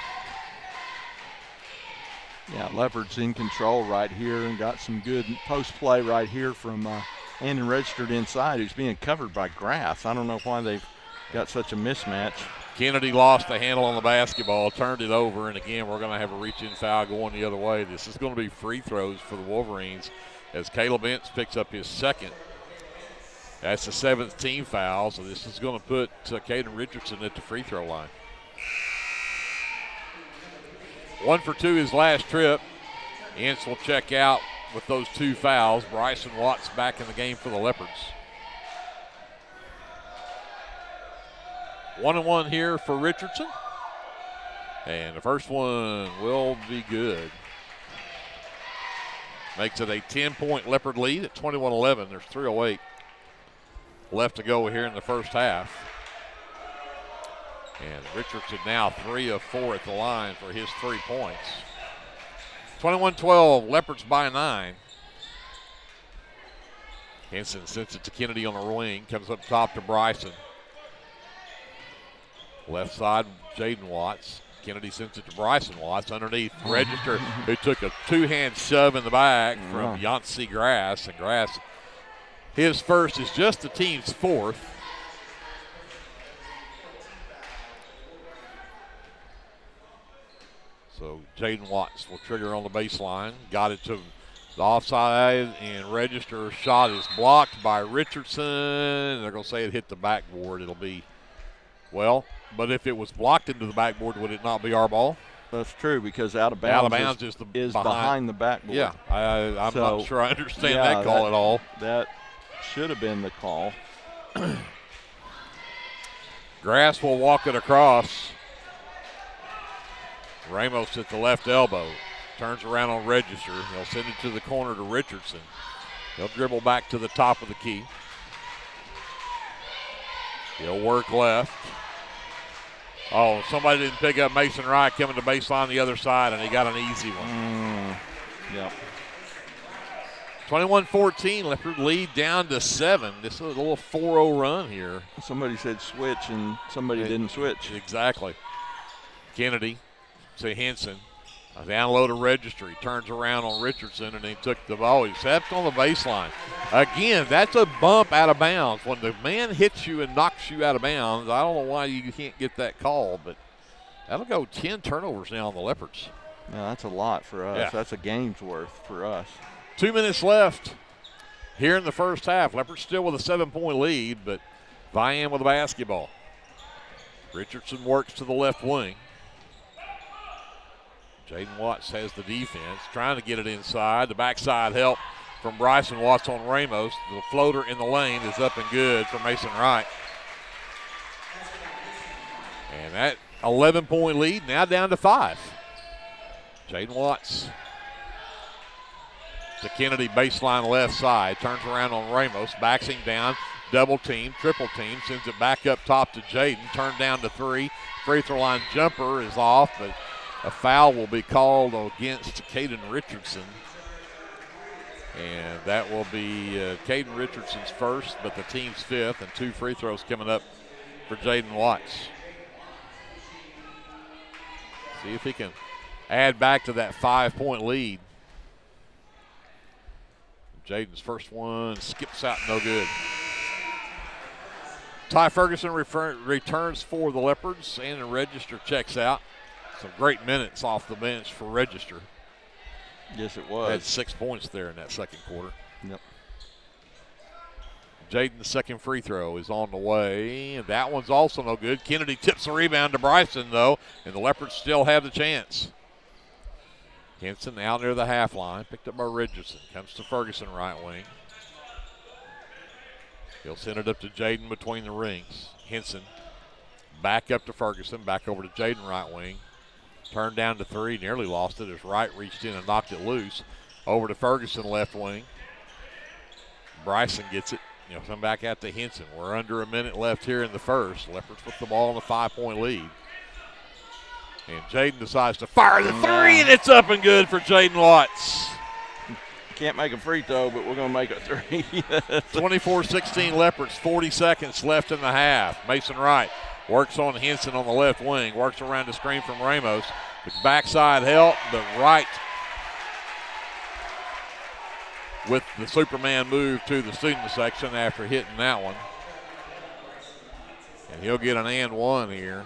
Yeah, Leopards in control right here and got some good post play right here from Andon Registered inside, who's being covered by Grass. I don't know why they've got such a mismatch. Kennedy lost the handle on the basketball, turned it over, and again, we're going to have a reach-in foul going the other way. This is going to be free throws for the Wolverines as Caleb Ince picks up his 2nd. That's the 7th team foul, so this is going to put Caden Richardson at the free throw line. 1 for 2 his last trip. Ince will check out with those 2 fouls. Bryson Watts back in the game for the Leopards. 1-1 here for Richardson. And the first one will be good. Makes it a 10-point Leopard lead at 21-11. There's 3:08 left to go here in the first half. And Richardson now 3 of 4 at the line for his 3 points. 21-12, Leopards by 9. Henson sends it to Kennedy on the wing, comes up top to Bryson. Left side, Jaden Watts. Kennedy sends it to Bryson Watts underneath Register, who took a two-hand shove in the back from Yancey Grass. And Grass, his first is just the team's 4th. So Jaden Watts will trigger on the baseline. Got it to the offside, and Register shot is blocked by Richardson. They're going to say it hit the backboard. It'll be, well, but if it was blocked into the backboard, would it not be our ball? That's true, because out of bounds, is behind the backboard. Yeah, I'm not sure I understand that call at all. That should have been the call. Grass will walk it across. Ramos at the left elbow. Turns around on Register. He'll send it to the corner to Richardson. He'll dribble back to the top of the key. He'll work left. Oh, somebody didn't pick up Mason Wright coming to baseline the other side, and he got an easy one. Yep. 21-14, Leopard lead down to 7. This is a little 4-0 run here. Somebody said switch, and somebody didn't switch. Exactly. Kennedy to Henson. Down low to Register. He turns around on Richardson, and he took the ball. He stepped on the baseline. Again, that's a bump out of bounds. When the man hits you and knocks you out of bounds, I don't know why you can't get that call, but that'll go 10 turnovers now on the Leopards. Yeah, that's a lot for us. Yeah. That's a game's worth for us. 2 minutes left here in the first half. Leopards still with a 7-point lead, but Vian with the basketball. Richardson works to the left wing. Jaden Watts has the defense, trying to get it inside. The backside help from Bryson Watts on Ramos. The floater in the lane is up and good for Mason Wright. And that 11-point lead now down to 5. Jaden Watts to Kennedy, baseline left side. Turns around on Ramos, backs him down. Double team, triple team, sends it back up top to Jaden. Turned down to 3. Free throw line jumper is off, but a foul will be called against Caden Richardson. And that will be Caden Richardson's first, but the team's 5th, and 2 free throws coming up for Jaden Watts. See if he can add back to that 5-point lead. Jaden's first one skips out, no good. Ty Ferguson returns for the Leopards, and the Register checks out. Some great minutes off the bench for Register. Yes, it was. Had 6 points there in that second quarter. Yep. Jaden's second free throw is on the way. That one's also no good. Kennedy tips the rebound to Bryson, though, and the Leopards still have the chance. Henson out near the half line, picked up by Richardson. Comes to Ferguson, right wing. He'll send it up to Jaden between the rings. Henson back up to Ferguson, back over to Jaden, right wing. Turned down to 3, nearly lost it as Wright reached in and knocked it loose. Over to Ferguson, left wing. Bryson gets it. Come back out to Henson. We're under a minute left here in the first. Leopards with the ball in a 5-point lead. And Jaden decides to fire the 3, and it's up and good for Jaden Watts. Can't make a free throw, but we're going to make a 3. 24-16 Leopards, 40 seconds left in the half. Mason Wright works on Henson on the left wing, works around the screen from Ramos. The backside help, but Wright with the Superman move to the student section after hitting that one. And he'll get an and 1 here.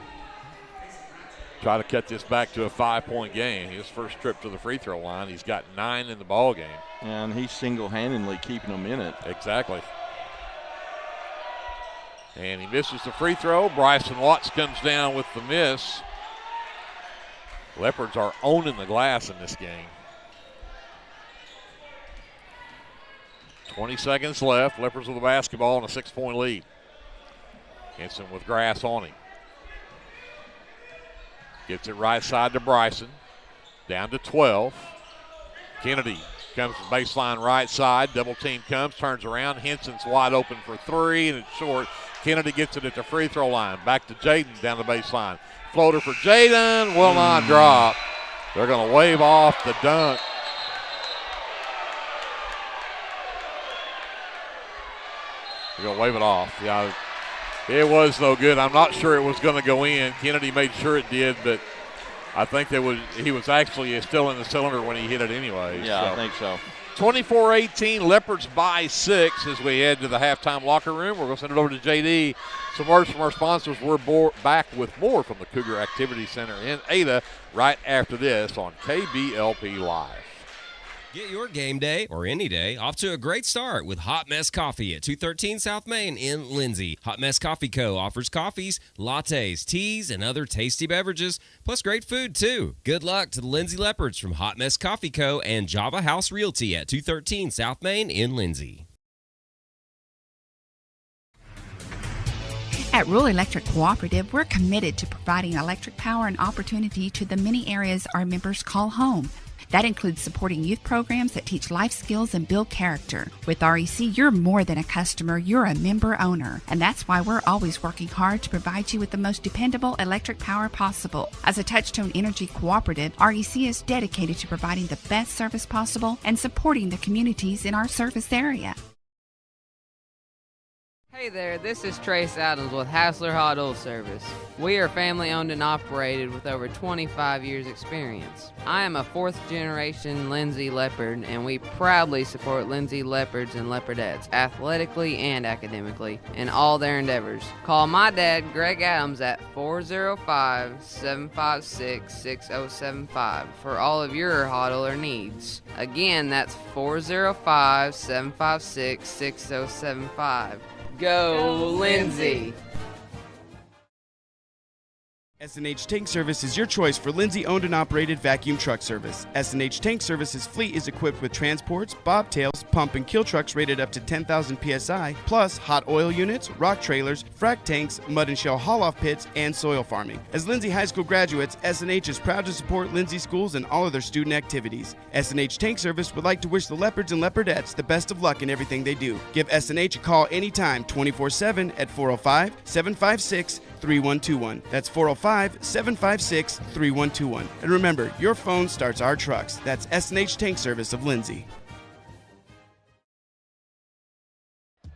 Try to cut this back to a 5-point game. His first trip to the free throw line. He's got 9 in the ball game. And he's single-handedly keeping them in it. Exactly. And he misses the free throw. Bryson Watts comes down with the miss. Leopards are owning the glass in this game. 20 seconds left. Leopards with the basketball and a 6-point lead. Henson with Grass on him. Gets it right side to Bryson. Down to 12. Kennedy comes from baseline right side. Double team comes, turns around. Henson's wide open for three, and it's short. Kennedy gets it at the free throw line. Back to Jaden down the baseline. Floater for Jaden. Will not drop. They're going to wave off the dunk. They're going to wave it off. Yeah, it was no good. I'm not sure it was going to go in. Kennedy made sure it did, but I think he was actually still in the cylinder when he hit it anyway. Yeah, so. I think so. 24-18, Leopards by 6 as we head to the halftime locker room. We're going to send it over to JD. Some words from our sponsors. We're back with more from the Cougar Activity Center in Ada right after this on KBLP Live. Get your game day, or any day, off to a great start with Hot Mess Coffee at 213 South Main in Lindsay. Hot Mess Coffee Co. offers coffees, lattes, teas, and other tasty beverages, plus great food, too. Good luck to the Lindsay Leopards from Hot Mess Coffee Co. and Java House Realty at 213 South Main in Lindsay. At Rural Electric Cooperative, we're committed to providing electric power and opportunity to the many areas our members call home. That includes supporting youth programs that teach life skills and build character. With REC, you're more than a customer, you're a member owner. And that's why we're always working hard to provide you with the most dependable electric power possible. As a Touchstone Energy cooperative, REC is dedicated to providing the best service possible and supporting the communities in our service area. Hey there, this is Trace Adams with Hassler Hot Oil Service. We are family owned and operated with over 25 years experience. I am a 4th generation Lindsay Leopard, and we proudly support Lindsay Leopards and Leopardettes athletically and academically in all their endeavors. Call my dad, Greg Adams, at 405-756-6075 for all of your hot oiler needs. Again, that's 405-756-6075. Go, Lindsay! S&H Tank Service is your choice for Lindsay-owned and operated vacuum truck service. S&H Tank Service's fleet is equipped with transports, bobtails, pump and kill trucks rated up to 10,000 PSI, plus hot oil units, rock trailers, frac tanks, mud and shell haul-off pits, and soil farming. As Lindsay High School graduates, S&H is proud to support Lindsay schools and all of their student activities. S&H Tank Service would like to wish the Leopards and Leopardettes the best of luck in everything they do. Give S&H a call anytime, 24/7 at 405-756-3121. That's 405-756-3121. And remember, your phone starts our trucks. That's S&H Tank Service of Lindsay.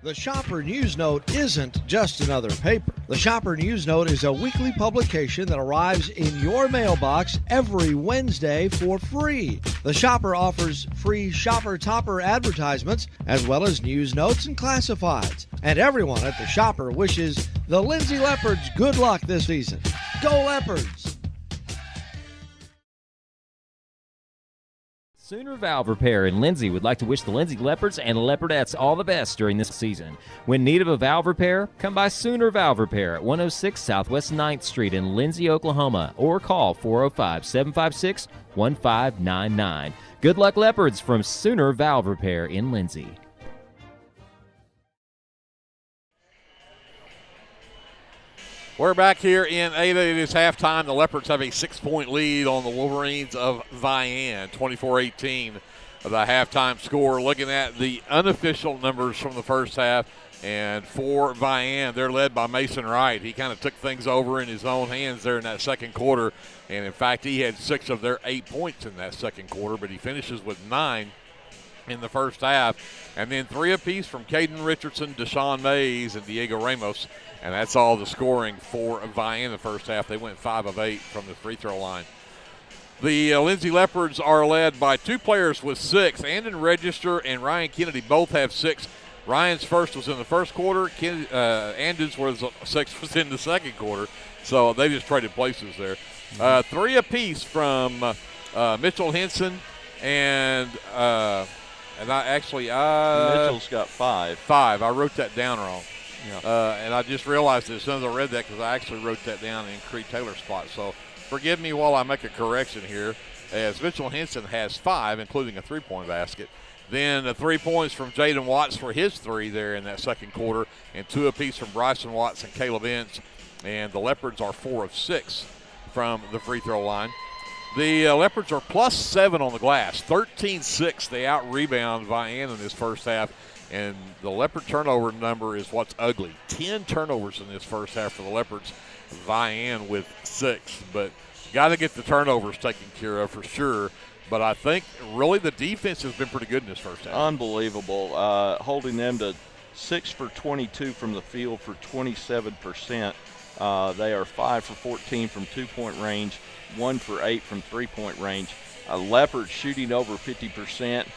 The Shopper News Note isn't just another paper. The Shopper News Note is a weekly publication that arrives in your mailbox every Wednesday for free. The Shopper offers free Shopper Topper advertisements, as well as news notes and classifieds. And everyone at the Shopper wishes the Lindsay Leopards good luck this season. Go Leopards! Sooner Valve Repair in Lindsay would like to wish the Lindsay Leopards and Leopardettes all the best during this season. When in need of a valve repair, come by Sooner Valve Repair at 106 Southwest 9th Street in Lindsay, Oklahoma, or call 405-756-1599. Good luck, Leopards, from Sooner Valve Repair in Lindsay. We're back here in Ada. It is halftime. The Leopards have a 6-point lead on the Wolverines of Vian, 24-18, the halftime score. Looking at the unofficial numbers from the first half, and for Vian, they're led by Mason Wright. He kind of took things over in his own hands there in that second quarter, and in fact, he had 6 of their 8 points in that second quarter, but he finishes with 9 in the first half, and then 3 apiece from Caden Richardson, Deshaun Mays, and Diego Ramos. And that's all the scoring for Vian in the first half. They went 5 of 8 from the free throw line. The Lindsay Leopards are led by 2 players with 6. Andon Register and Ryan Kennedy both have 6. Ryan's first was in the first quarter. Andon's 6 was in the second quarter. So they just traded places there. 3 apiece from Mitchell Henson and Mitchell's got 5. 5. I wrote that down wrong. Yeah. And I just realized as soon as I read that, because I actually wrote that down in Creed Taylor's spot. So forgive me while I make a correction here, as Mitchell Henson has 5, including a 3-point basket. Then 3 points from Jaden Watts for his 3 there in that second quarter, and 2 apiece from Bryson Watts and Caleb Ince. And the Leopards are 4 of 6 from the free throw line. The Leopards are +7 on the glass, 13-6. They out-rebound Vian in this first half, and the Leopard turnover number is what's ugly. 10 turnovers in this first half for the Leopards, Vian with 6. But got to get the turnovers taken care of for sure. But I think really the defense has been pretty good in this first half. Unbelievable. Holding them to 6 for 22 from the field for 27%. They are 5 for 14 from 2-point range, 1 for 8 from 3-point range. Leopards shooting over 50%,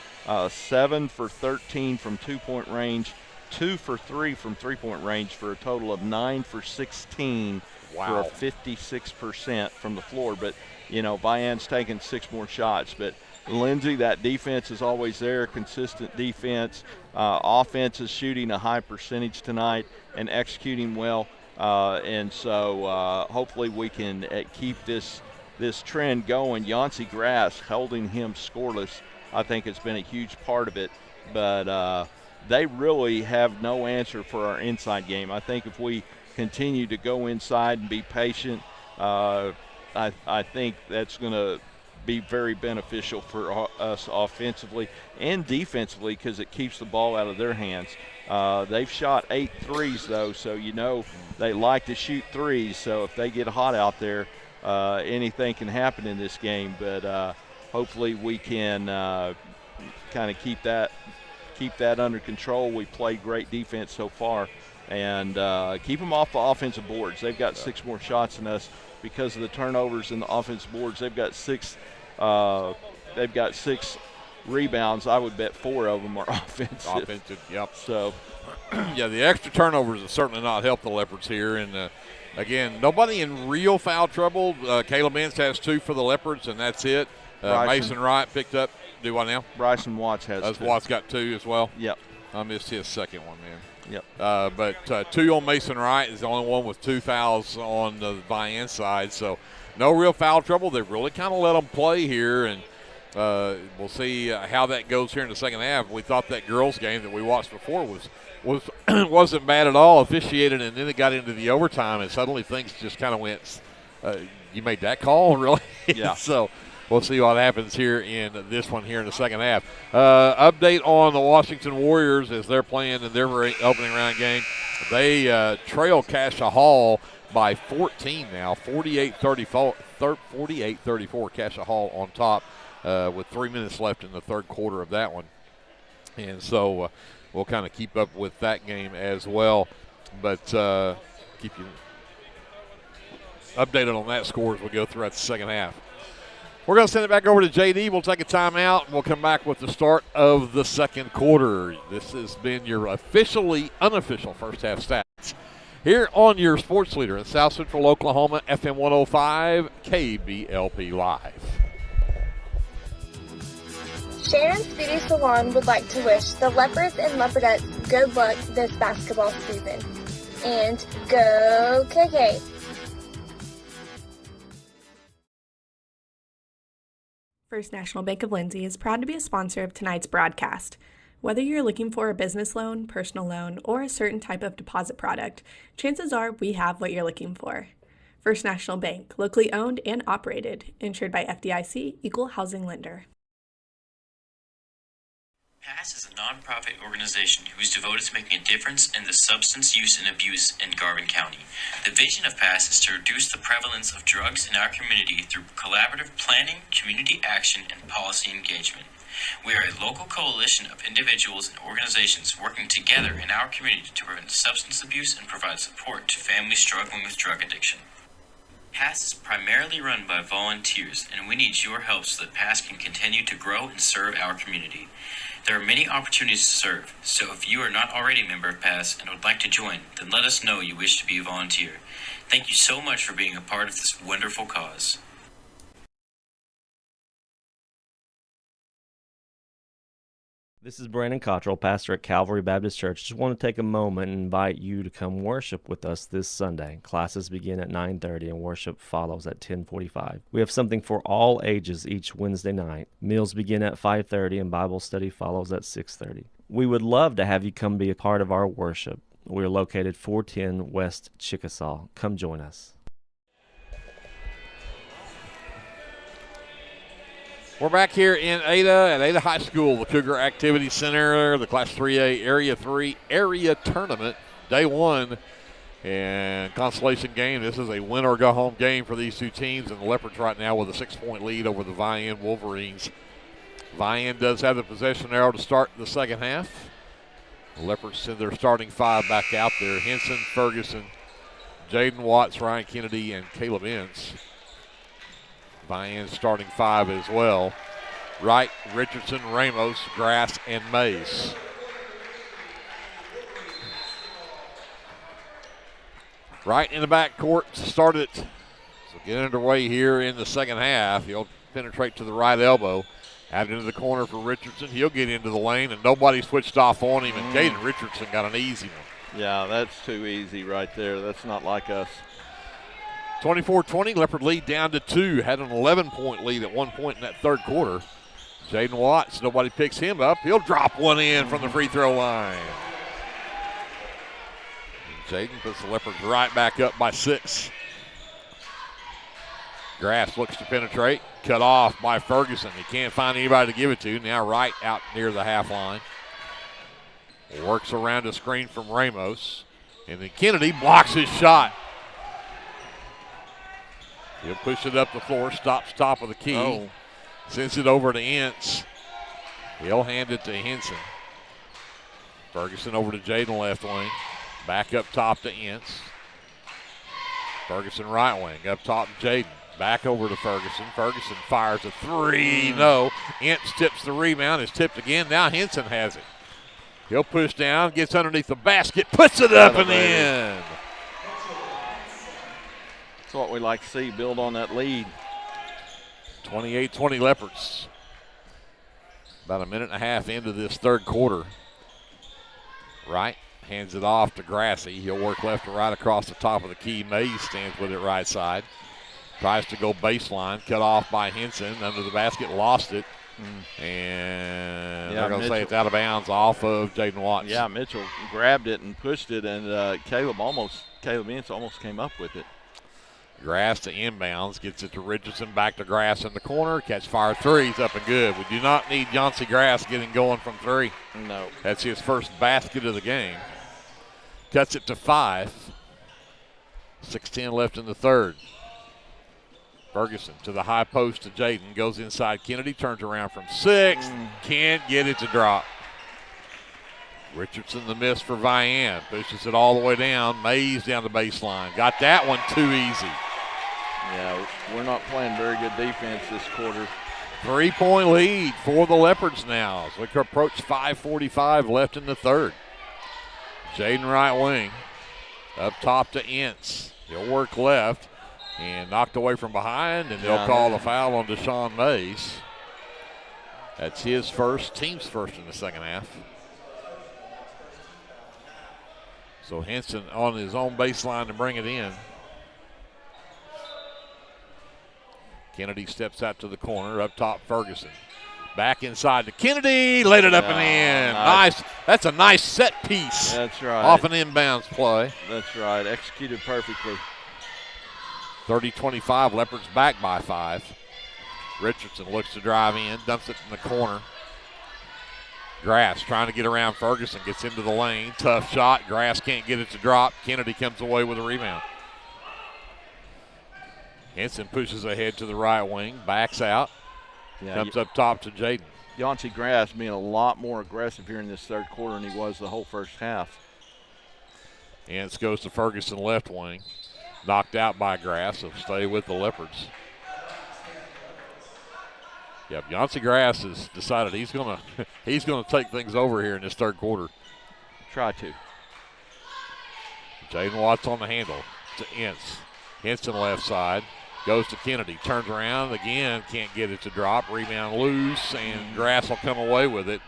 7 for 13 from 2-point range, 2 for 3 from 3-point range for a total of 9 for 16 for a 56% from the floor. But, you know, Vian's taken 6 more shots. But Lindsay, that defense is always there, consistent defense. Offense is shooting a high percentage tonight and executing well. And so hopefully we can keep this trend going. Yancey Grass holding him scoreless, I think, has been a huge part of it. But they really have no answer for our inside game. I think if we continue to go inside and be patient, I think that's going to be very beneficial for us offensively and defensively because it keeps the ball out of their hands. They've shot 8 threes, though, so you know they like to shoot threes. So if they get hot out there, anything can happen in this game. But hopefully we can kind of keep that under control. We played great defense so far, and keep them off the offensive boards. They've got 6 more shots than us because of the turnovers in the offensive boards. They've got 6. They've got 6 rebounds. I would bet 4 of them are offensive. Yep. So, yeah, the extra turnovers have certainly not helped the Leopards here. And, again, nobody in real foul trouble. Caleb Ince has 2 for the Leopards, and that's it. Mason Wright picked up. Do what now? Bryson Watts has 2. Watts got 2 as well? Yep. I missed his second one, man. Yep. But 2 on Mason Wright is the only one with 2 fouls on the Vian side. So no real foul trouble. They've really kind of let them play here, and we'll see how that goes here in the second half. We thought that girls' game that we watched before wasn't bad at all, officiated, and then it got into the overtime, and suddenly things just kind of went, you made that call, really? Yeah. So we'll see what happens here in this one here in the second half. Update on the Washington Warriors as they're playing in their opening round game. They trail Cassia Hall by 14 now, 48-34. 48-34, Cassia Hall on top with 3 minutes left in the third quarter of that one. And so we'll kind of keep up with that game as well. But keep you updated on that score as we go throughout the second half. We're going to send it back over to JD. We'll take a timeout, and we'll come back with the start of the second quarter. This has been your officially unofficial first half stats here on your sports leader in South Central Oklahoma, FM 105, KBLP Live. Sharon's Beauty Salon would like to wish the Leopards and Leopardettes good luck this basketball season. And go KK! First National Bank of Lindsay is proud to be a sponsor of tonight's broadcast. Whether you're looking for a business loan, personal loan, or a certain type of deposit product, chances are we have what you're looking for. First National Bank, locally owned and operated, insured by FDIC, Equal Housing Lender. PASS is a nonprofit organization who is devoted to making a difference in the substance use and abuse in Garvin County. The vision of PASS is to reduce the prevalence of drugs in our community through collaborative planning, community action, and policy engagement. We are a local coalition of individuals and organizations working together in our community to prevent substance abuse and provide support to families struggling with drug addiction. PASS is primarily run by volunteers, and we need your help so that PASS can continue to grow and serve our community. There are many opportunities to serve, so if you are not already a member of PASS and would like to join, then let us know you wish to be a volunteer. Thank you so much for being a part of this wonderful cause. This is Brandon Cottrell, pastor at Calvary Baptist Church. Just want to take a moment and invite you to come worship with us this Sunday. Classes begin at 9:30 and worship follows at 10:45. We have something for all ages each Wednesday night. Meals begin at 5:30 and Bible study follows at 6:30. We would love to have you come be a part of our worship. We are located 410 West Chickasaw. Come join us. We're back here in Ada at Ada High School, the Cougar Activity Center, the Class 3A Area 3 Area Tournament, Day 1 and consolation game. This is a win or go home game for these two teams, and the Leopards right now with a 6-point lead over the Vian Wolverines. Vian does have the possession arrow to start the second half. The Leopards send their starting 5 back out there. Henson, Ferguson, Jaden Watts, Ryan Kennedy, and Caleb Ince. Vian starting 5 as well. Wright, Richardson, Ramos, Grass, and Mays. Wright in the back court to start it. So get underway here in the second half. He'll penetrate to the right elbow. Out into the corner for Richardson. He'll get into the lane, and nobody switched off on him, and Caden Richardson got an easy one. Yeah, that's too easy right there. That's not like us. 24-20, Leopard lead down to 2. Had an 11-point lead at one point in that third quarter. Jaden Watts, nobody picks him up. He'll drop one in from the free throw line. Jaden puts the Leopards right back up by 6. Grass looks to penetrate. Cut off by Ferguson. He can't find anybody to give it to. Now Wright out near the half line. Works around a screen from Ramos. And then Kennedy blocks his shot. He'll push it up the floor, stops top of the key. Sends it over to Ince. He'll hand it to Henson. Ferguson over to Jaden left wing. Back up top to Ince. Ferguson right wing. Up top to Jaden. Back over to Ferguson. Ferguson fires a 3. No. Ince tips the rebound. It's tipped again. Now Henson has it. He'll push down, gets underneath the basket, puts it up and in. That's what we like to see, build on that lead. 28-20 Leopards. About a minute and a half into this third quarter. Wright hands it off to Grassy. He'll work left to right across the top of the key. Mays stands with it right side. Tries to go baseline, cut off by Henson. Under the basket, lost it. And they're going to say it's out of bounds off of Jaden Watts. Yeah, Mitchell grabbed it and pushed it, and Caleb Ince almost came up with it. Grass to inbounds, gets it to Richardson, back to Grass in the corner. Catch fire 3's up and good. We do not need Yancey Grass getting going from 3. No. That's his first basket of the game. Cuts it to 5. 6:10 left in the third. Ferguson to the high post to Jaden. Goes inside Kennedy, turns around from 6. Can't get it to drop. Richardson the miss for Vian. Pushes it all the way down. Mays down the baseline. Got that one too easy. Yeah, we're not playing very good defense this quarter. 3-point lead for the Leopards now as we approach 5:45 left in the third. Jaden right wing. Up top to Ince. He'll work left. And knocked away from behind, and they'll call the foul on Deshaun Mays. That's his first, team's first in the second half. So Henson on his own baseline to bring it in. Kennedy steps out to the corner, up top Ferguson. Back inside to Kennedy, laid it up and in. Nice. That's a nice set piece. That's right. Off an inbounds play. That's right, executed perfectly. 30-25, Leopards back by 5. Richardson looks to drive in, dumps it in the corner. Grass trying to get around Ferguson, gets into the lane. Tough shot. Grass can't get it to drop. Kennedy comes away with a rebound. Henson pushes ahead to the right wing, backs out, comes up top to Jaden. Yancey Grass being a lot more aggressive here in this third quarter than he was the whole first half. Ince goes to Ferguson left wing. Knocked out by Grass, so stay with the Leopards. Yep, Yancey Grass has decided he's gonna take things over here in this third quarter. Try to. Jaden Watts on the handle to Ince. Henson left side. Goes to Kennedy. Turns around again. Can't get it to drop. Rebound loose, and Grass will come away with it.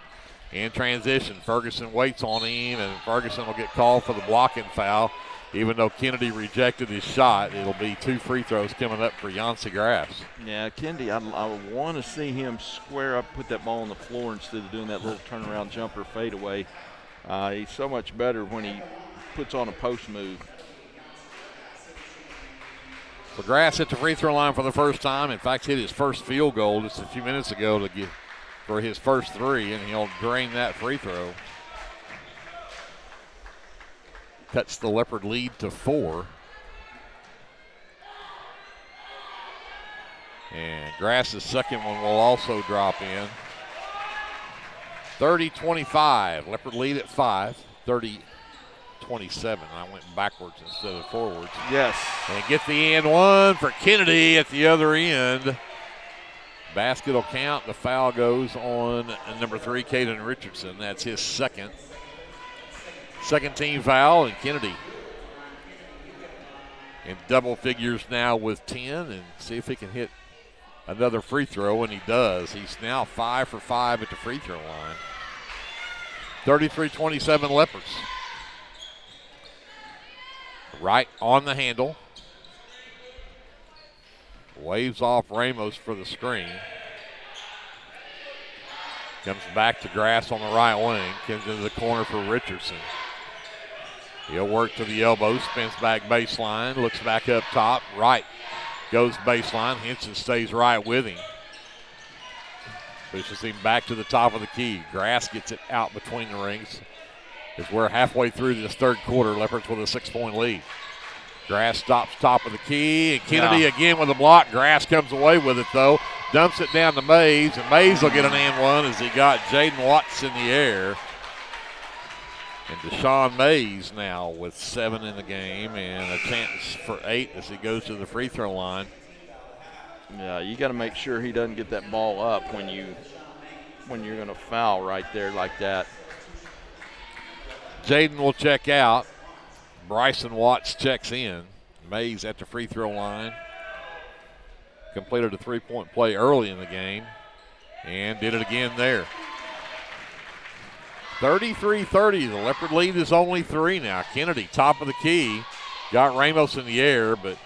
In transition, Ferguson waits on him, and Ferguson will get called for the blocking foul. Even though Kennedy rejected his shot, it'll be 2 free throws coming up for Yancey Grass. Yeah, Kennedy, I want to see him square up, put that ball on the floor instead of doing that little turnaround jumper fadeaway. He's so much better when he puts on a post move. So Grass hit the free throw line for the first time. In fact, hit his first field goal just a few minutes ago for his first three, and he'll drain that free throw. Cuts the Leopard lead to 4. And Grass's second one will also drop in. 30-25. Leopard lead at 5. 30-27. I went backwards instead of forwards. Yes. And get the and one for Kennedy at the other end. Basket will count. The foul goes on number 3, Caden Richardson. That's his second team foul, and Kennedy in double figures now with 10, and see if he can hit another free throw, and he does. He's now 5 for 5 at the free throw line. 33-27 Leopards. Right on the handle. Waves off Ramos for the screen. Comes back to Grass on the right wing. Comes into the corner for Richardson. He'll work to the elbow, spins back baseline, looks back up top. Right goes baseline. Henson stays right with him. Pushes him back to the top of the key. Grass gets it out between the rings as we're halfway through this third quarter. Leopards with a 6-point lead. Grass stops top of the key, and Kennedy again with a block. Grass comes away with it, though. Dumps it down to Mays, and Mays will get an and one as he got Jaden Watts in the air. And Deshaun Mays now with 7 in the game and a chance for 8 as he goes to the free throw line. Yeah, you got to make sure he doesn't get that ball up when you're going to foul right there like that. Jaden will check out. Bryson Watts checks in. Mays at the free throw line. Completed a 3-point play early in the game and did it again there. 33-30. The Leopard lead is only 3 now. Kennedy, top of the key. Got Ramos in the air, but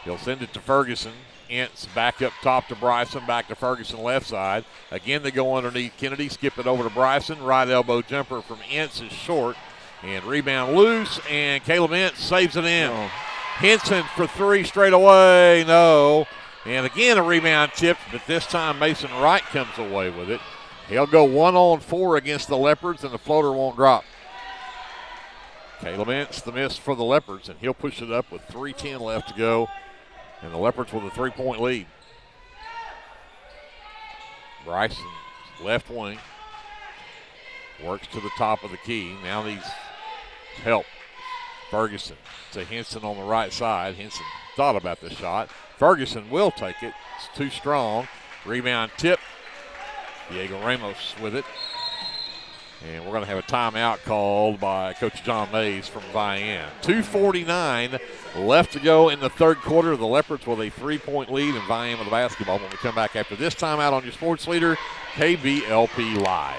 he'll send it to Ferguson. Ince back up top to Bryson, back to Ferguson left side. Again, they go underneath Kennedy, skip it over to Bryson. Right elbow jumper from Ince is short. And rebound loose, and Caleb Ince saves it in. Oh. Henson for 3 straight away, no. And again a rebound tipped, but this time Mason Wright comes away with it. He'll go 1-on-4 against the Leopards, and the floater won't drop. Caleb Ince the miss for the Leopards, and he'll push it up with 3:10 left to go. And the Leopards with a 3-point lead. Bryson, left wing, works to the top of the key. Now needs help. Ferguson to Henson on the right side. Henson thought about the shot. Ferguson will take it. It's too strong. Rebound tip. Diego Ramos with it. And we're going to have a timeout called by Coach John Mays from Vian. 2:49 left to go in the third quarter. The Leopards with a 3-point lead and Vian with the basketball when we come back after this timeout on your sports leader, KBLP Live.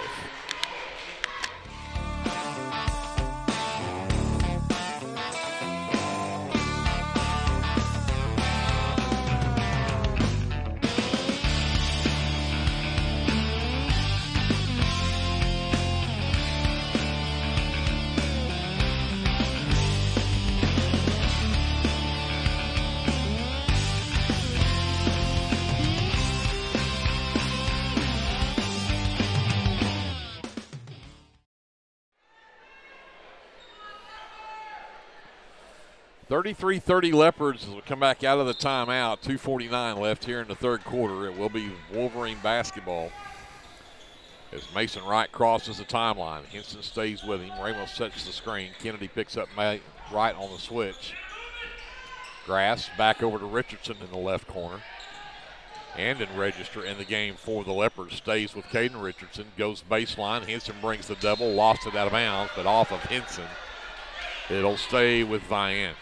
(33-30) Leopards as we come back out of the timeout. 2:49 left here in the third quarter. It will be Wolverine basketball as Mason Wright crosses the timeline. Henson stays with him. Ramos sets the screen. Kennedy picks up Wright on the switch. Grass back over to Richardson in the left corner. And in register in the game for the Leopards. Stays with Caden Richardson. Goes baseline. Henson brings the double. Lost it out of bounds, but off of Henson. It'll stay with Vian.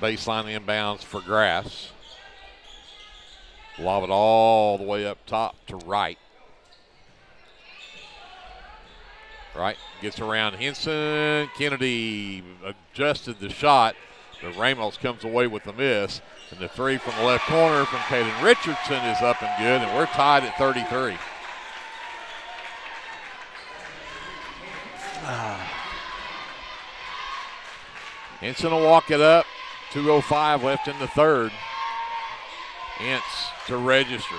Baseline inbounds for Grass. Lob it all the way up top to Wright. Wright gets around Henson. Kennedy adjusted the shot, but Ramos comes away with the miss. And the 3 from the left corner from Caden Richardson is up and good, and we're tied at 33. Henson will walk it up. 2:05 left in the third. Ince to register.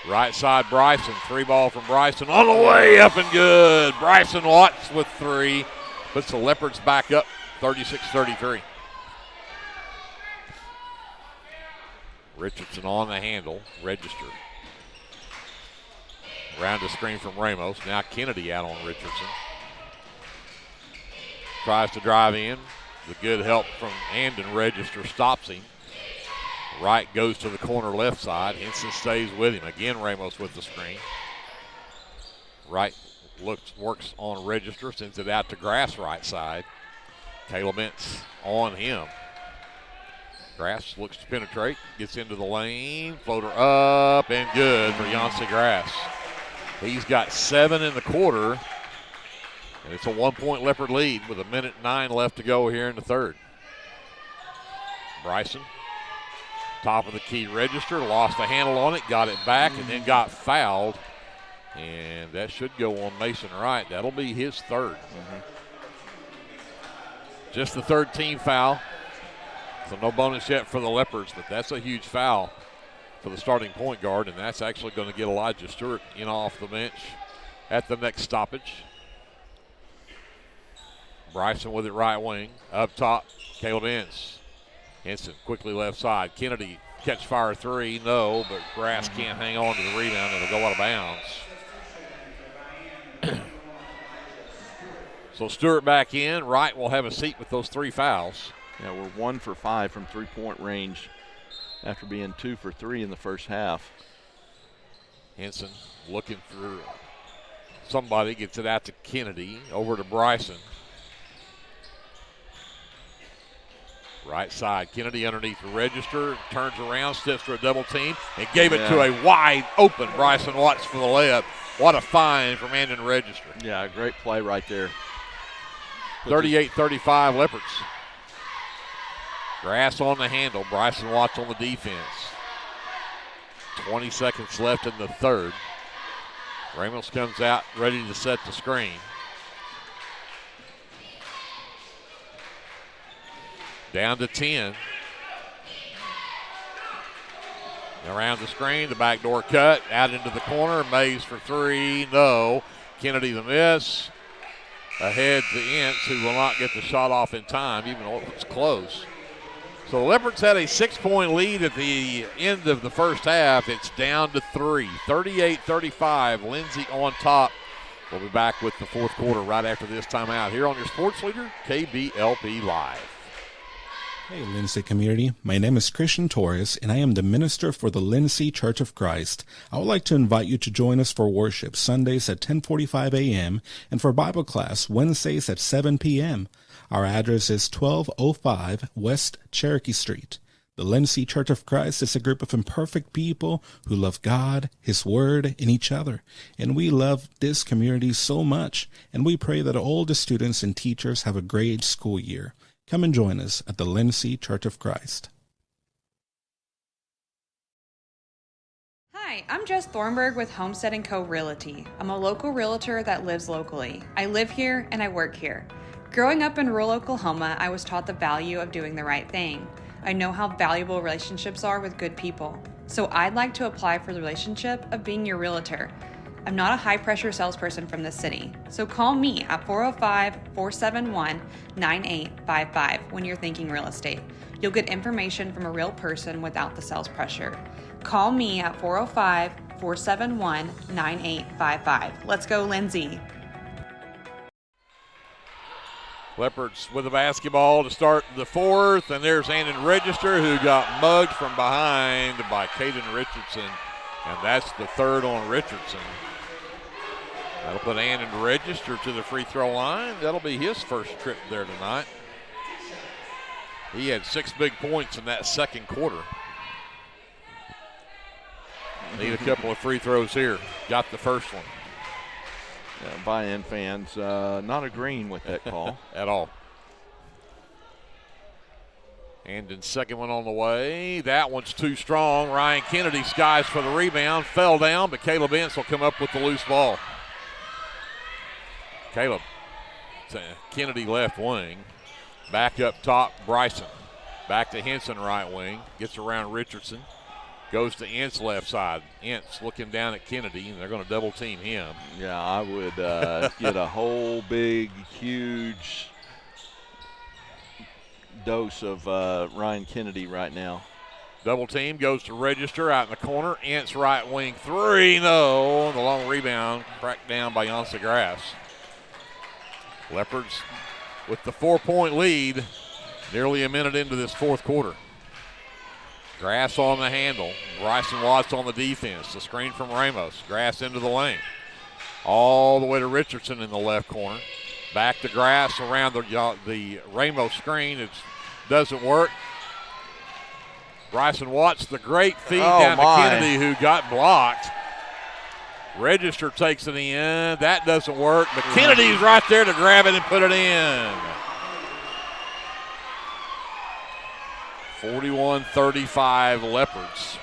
Right side Bryson. 3 ball from Bryson. On the way up and good. Bryson Watts with 3. Puts the Leopards back up 36-33. Richardson on the handle. Register. Around the screen from Ramos. Now Kennedy out on Richardson. Tries to drive in. The good help from Andon. Register stops him. Right goes to the corner left side. Henson stays with him. Again, Ramos with the screen. Right works on Register, sends it out to Grass right side. Caleb Ince on him. Grass looks to penetrate, gets into the lane, floater up and good for Yancey Grass. He's got 7 in the quarter, and it's a 1-point Leopard lead with 1:09 left to go here in the third. Bryson, top of the key Register, lost the handle on it, got it back, and then got fouled. And that should go on Mason Wright. That'll be his third. Just the third team foul. So no bonus yet for the Leopards, but that's a huge foul for the starting point guard, and that's actually going to get Elijah Stewart in off the bench at the next stoppage. Bryson with it right wing. Up top, Caleb Ince. Henson quickly left side. Kennedy catch fire 3, no, but Grass can't hang on to the rebound. It'll go out of bounds. So Stewart back in. Wright will have a seat with those 3 fouls. Yeah, we're 1 for 5 from three-point range after being 2 for 3 in the first half. Henson looking for somebody, gets it out to Kennedy, over to Bryson. Right side, Kennedy underneath the Register, turns around, steps for a double team, and gave it to a wide open Bryson Watts for the layup. What a find from Andon Register. Yeah, great play right there. 38-35 Leopards. Grass on the handle, Bryson Watts on the defense. 20 seconds left in the third. Ramos comes out ready to set the screen. Down to 10. Around the screen, the backdoor cut, out into the corner. Mays for 3, no. Kennedy the miss. Ahead to Ince, who will not get the shot off in time, even though it was close. So the Leopards had a 6-point lead at the end of the first half. It's down to 3. 38-35, Lindsay on top. We'll be back with the fourth quarter right after this timeout here on your sports leader, KBLP Live. Hey, LINDSAY community. My name is Christian Torres, and I am the minister for the LINDSAY Church of Christ. I would like to invite you to join us for worship Sundays at 10:45 a.m. and for Bible class Wednesdays at 7 p.m. Our address is 1205 West Cherokee Street. The LINDSAY Church of Christ is a group of imperfect people who love God, His Word, and each other. And we love this community so much, and we pray that all the students and teachers have a great school year. Come and join us at the LINDSAY Church of Christ. Hi, I'm Jess Thornburg with Homestead & Co. Realty. I'm a local realtor that lives locally. I live here and I work here. Growing up in rural Oklahoma, I was taught the value of doing the right thing. I know how valuable relationships are with good people. So I'd like to apply for the relationship of being your realtor. I'm not a high-pressure salesperson from the city, so call me at 405-471-9855 when you're thinking real estate. You'll get information from a real person without the sales pressure. Call me at 405-471-9855. Let's go, Lindsay. Leopards with the basketball to start the fourth, and there's Andon Register, who got mugged from behind by Caden Richardson, and that's the third on Richardson. That'll put Andon Register to the free throw line. That'll be his first trip there tonight. He had 6 big points in that second quarter. Need a couple of free throws here. Got the first one. Yeah, Vian fans not agreeing with that call. At all. Andon's second one on the way. That one's too strong. Ryan Kennedy skies for the rebound. Fell down, but Caleb Ince will come up with the loose ball. Caleb, Kennedy left wing. Back up top, Bryson. Back to Henson, right wing. Gets around Richardson. Goes to Ince left side. Ince looking down at Kennedy, and they're going to double team him. Yeah, I would get a whole big, huge dose of Ryan Kennedy right now. Double team goes to Register out in the corner. Ince right wing three. No. The long rebound cracked down by Yancey Grass. Leopards with the 4-point lead nearly a minute into this fourth quarter. Grass on the handle. Bryson Watts on the defense. The screen from Ramos. Grass into the lane. All the way to Richardson in the left corner. Back to Grass around the Ramos screen. It doesn't work. Bryson Watts, the great feed down to Kennedy, who got blocked. Register takes it in. That doesn't work, but Kennedy's right there to grab it and put it in. 41-35 Leopards.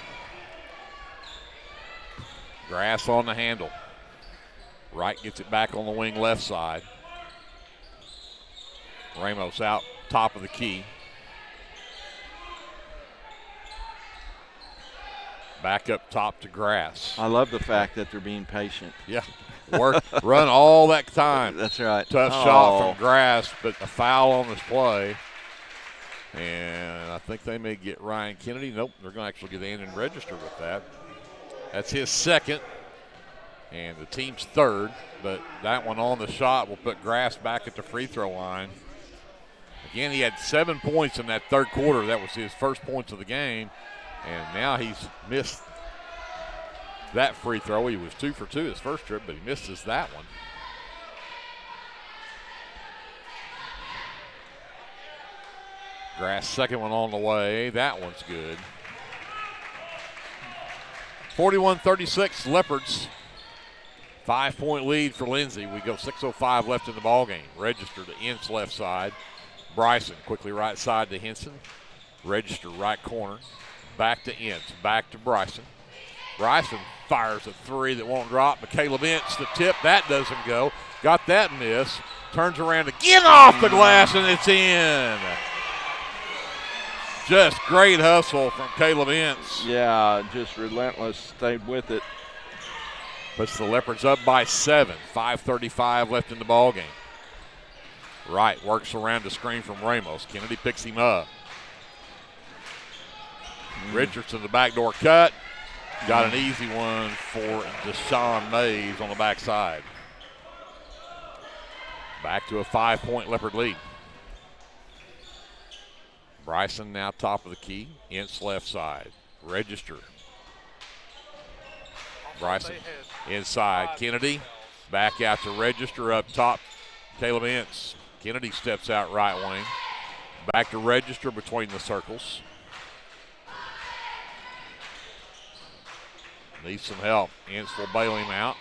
Grass on the handle. Wright gets it back on the wing left side. Ramos out top of the key. Back up top to Grass. I love the fact that they're being patient. Yeah. Run all that time. That's right. Tough shot from Grass, but a foul on this play. And I think they may get Ryan Kennedy. Nope, they're going to actually get Andon Register with that. That's his second, and the team's third. But that one on the shot will put Grass back at the free throw line. Again, he had 7 points in that third quarter. That was his first points of the game. And now he's missed that free throw. He was 2 for 2 his first trip, but he misses that one. Grass second one on the way. That one's good. 41-36 Leopards. 5-point lead for Lindsay. We go 6:05 left in the ballgame. Register to Ince left side. Bryson quickly right side to Henson. Register right corner. Back to Ince. Back to Bryson. Bryson fires a three that won't drop, but Caleb Ince, the tip, that doesn't go. Got that miss. Turns around again off the glass, and it's in. Just great hustle from Caleb Ince. Yeah, just relentless, stayed with it. Puts the Leopards up by 7. 5:35 left in the ballgame. Wright works around the screen from Ramos. Kennedy picks him up. Richardson, the backdoor cut. Got an easy one for Deshaun Mays on the backside. Back to a 5-point Leopard lead. Bryson now top of the key. Ince left side. Register. Bryson inside. Kennedy back out to Register up top. Caleb Ince. Kennedy steps out right wing. Back to Register between the circles. Needs some help. Ince will bail him out.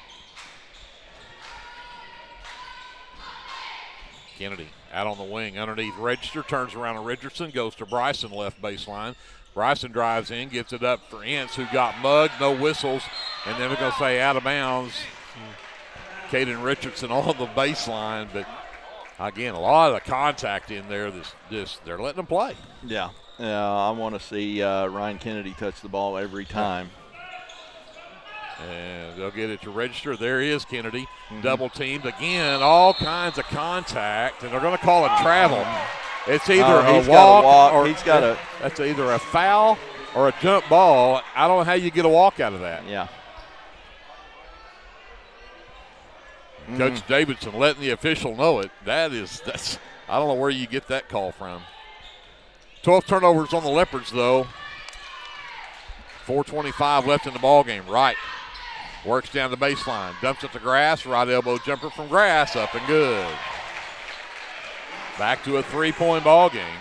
Kennedy out on the wing underneath Register. Turns around to Richardson. Goes to Bryson left baseline. Bryson drives in. Gets it up for Ince, who got mugged. No whistles. And then we're going to say out of bounds. Caden Richardson on the baseline. But again, a lot of contact in there. They're letting them play. Yeah. I want to see Ryan Kennedy touch the ball every time. And they'll get it to Register. There he is, Kennedy. Double teamed again. All kinds of contact, and they're going to call it travel. It's either a walk or that's either a foul or a jump ball. I don't know how you get a walk out of that. Yeah. Coach Davidson letting the official know it. That's I don't know where you get that call from. 12 turnovers on the Leopards, though. 4:25 left in the ballgame. Wright works down the baseline, dumps it to Grass. Right elbow jumper from Grass, up and good. Back to a 3-point ball game.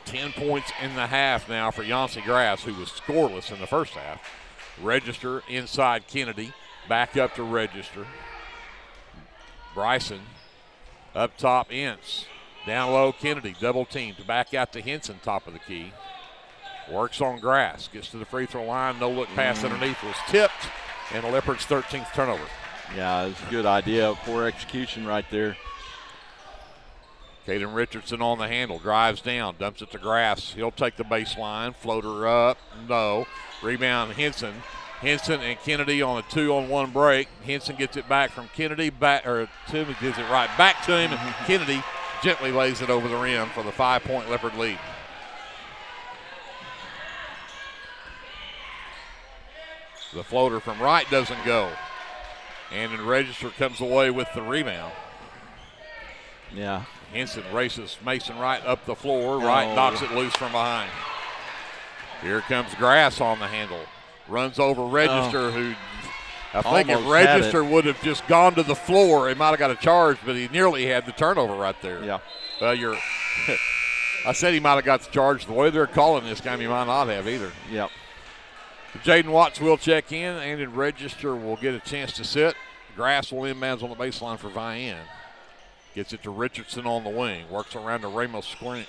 10 points in the half now for Yancey Grass, who was scoreless in the first half. Register inside Kennedy, back up to Register. Bryson up top, Ince. Down low, Kennedy, double teamed. Back out to Henson, top of the key. Works on Grass, gets to the free throw line. No look pass underneath was tipped, and the Leopards' 13th turnover. Yeah, it's a good idea. Poor execution right there. Caden Richardson on the handle, drives down, dumps it to Grass. He'll take the baseline, floater up, no. Rebound Henson. Henson and Kennedy on a 2-on-1 break. Henson gets it back from Kennedy, Timmy gives it right back to him, and Kennedy gently lays it over the rim for the 5-point Leopard lead. The floater from Wright doesn't go. And then Register comes away with the rebound. Yeah. Henson races Mason Wright up the floor. Wright knocks it loose from behind. Here comes Grass on the handle. Runs over Register, who I think if Register would have just gone to the floor, he might have got a charge, but he nearly had the turnover right there. Yeah. Well, I said he might have got the charge. The way they're calling this game, he might not have either. Yep. Jaden Watts will check in, and then Register will get a chance to sit. Grass will inbounds on the baseline for Vian. Gets it to Richardson on the wing. Works around the Ramos screen.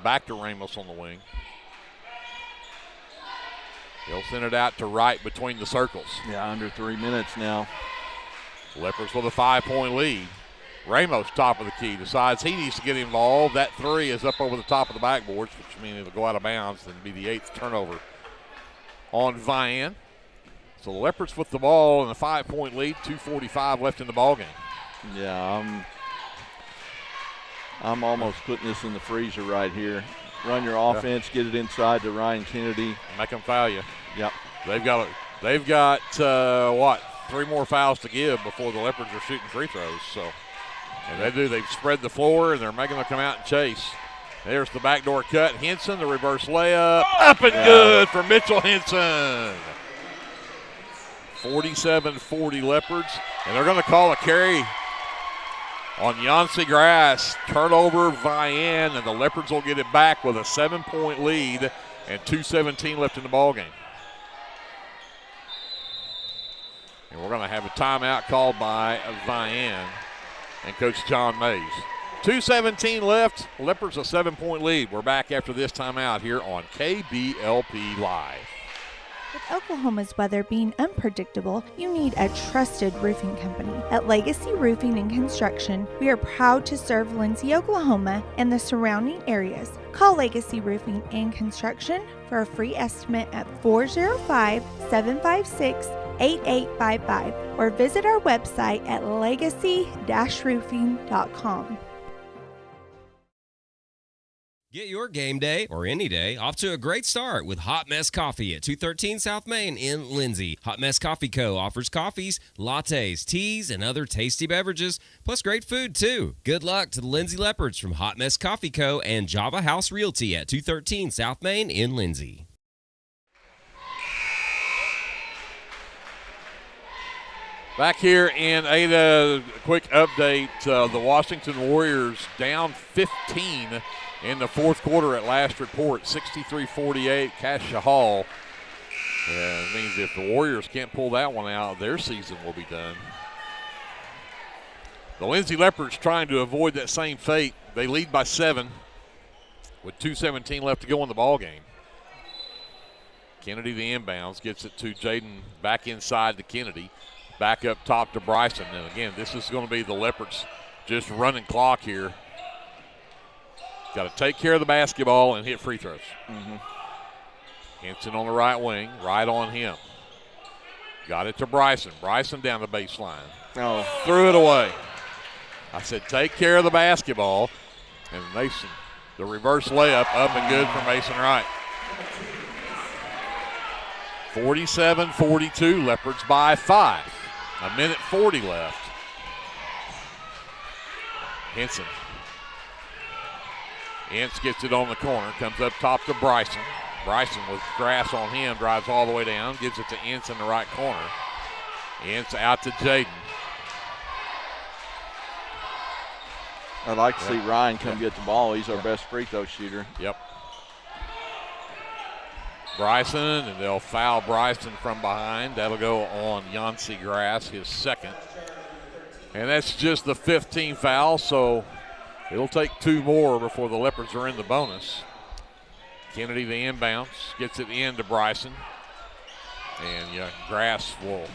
Back to Ramos on the wing. He'll send it out to Wright between the circles. Yeah, under 3 minutes now. Leopards with a 5-point lead. Ramos, top of the key, decides he needs to get involved. That three is up over the top of the backboards, which means it'll go out of bounds and be the 8th turnover on Vian. So the Leopards with the ball in a 5-point lead, 2:45 left in the ballgame. Yeah, I'm almost putting this in the freezer right here. Run your offense, get it inside to Ryan Kennedy. Make them foul you. Yep. They've got 3 more fouls to give before the Leopards are shooting free throws. So, and they do. They've spread the floor, and they're making them come out and chase. There's the backdoor cut. Henson, the reverse layup. Up and good for Mitchell Henson. 47-40 Leopards. And they're going to call a carry on Yancey Grass. Turnover, Vian, and the Leopards will get it back with a 7-point lead and 2:17 left in the ballgame. And we're going to have a timeout called by Vian and Coach John Mays. 2:17 left. Leopards a 7-point lead. We're back after this timeout here on KBLP Live. With Oklahoma's weather being unpredictable, you need a trusted roofing company. At Legacy Roofing and Construction, we are proud to serve Lindsay, Oklahoma, and the surrounding areas. Call Legacy Roofing and Construction for a free estimate at 405-756-8855 or visit our website at legacy-roofing.com. Get your game day, or any day, off to a great start with Hot Mess Coffee at 213 South Main in Lindsay. Hot Mess Coffee Co. offers coffees, lattes, teas, and other tasty beverages, plus great food, too. Good luck to the Lindsay Leopards from Hot Mess Coffee Co. and Java House Realty at 213 South Main in Lindsay. Back here in Ada, quick update. The Washington Warriors down 15 in the fourth quarter at last report, 63-48, Cassia Hall. It means if the Warriors can't pull that one out, their season will be done. The Lindsay Leopards trying to avoid that same fate. They lead by 7 with 2:17 left to go in the ballgame. Kennedy, the inbounds, gets it to Jaden back inside to Kennedy. Back up top to Bryson. And again, this is going to be the Leopards just running clock here. Got to take care of the basketball and hit free throws. Henson on the right wing, right on him. Got it to Bryson. Bryson down the baseline. Threw it away. I said take care of the basketball. And Mason, the reverse layup, up and good for Mason Wright. 47-42, Leopards by 5. 1:40 left. Henson. Ince gets it on the corner, comes up top to Bryson. Bryson with Grass on him, drives all the way down, gives it to Ince in the right corner. Ince out to Jaden. I'd like to see Ryan come get the ball. He's our best free throw shooter. Yep. Bryson, and they'll foul Bryson from behind. That'll go on Yancey Grass, his second. And that's just the 15th foul, so it'll take 2 more before the Leopards are in the bonus. Kennedy, the inbounds, gets it in to Bryson. And Grass will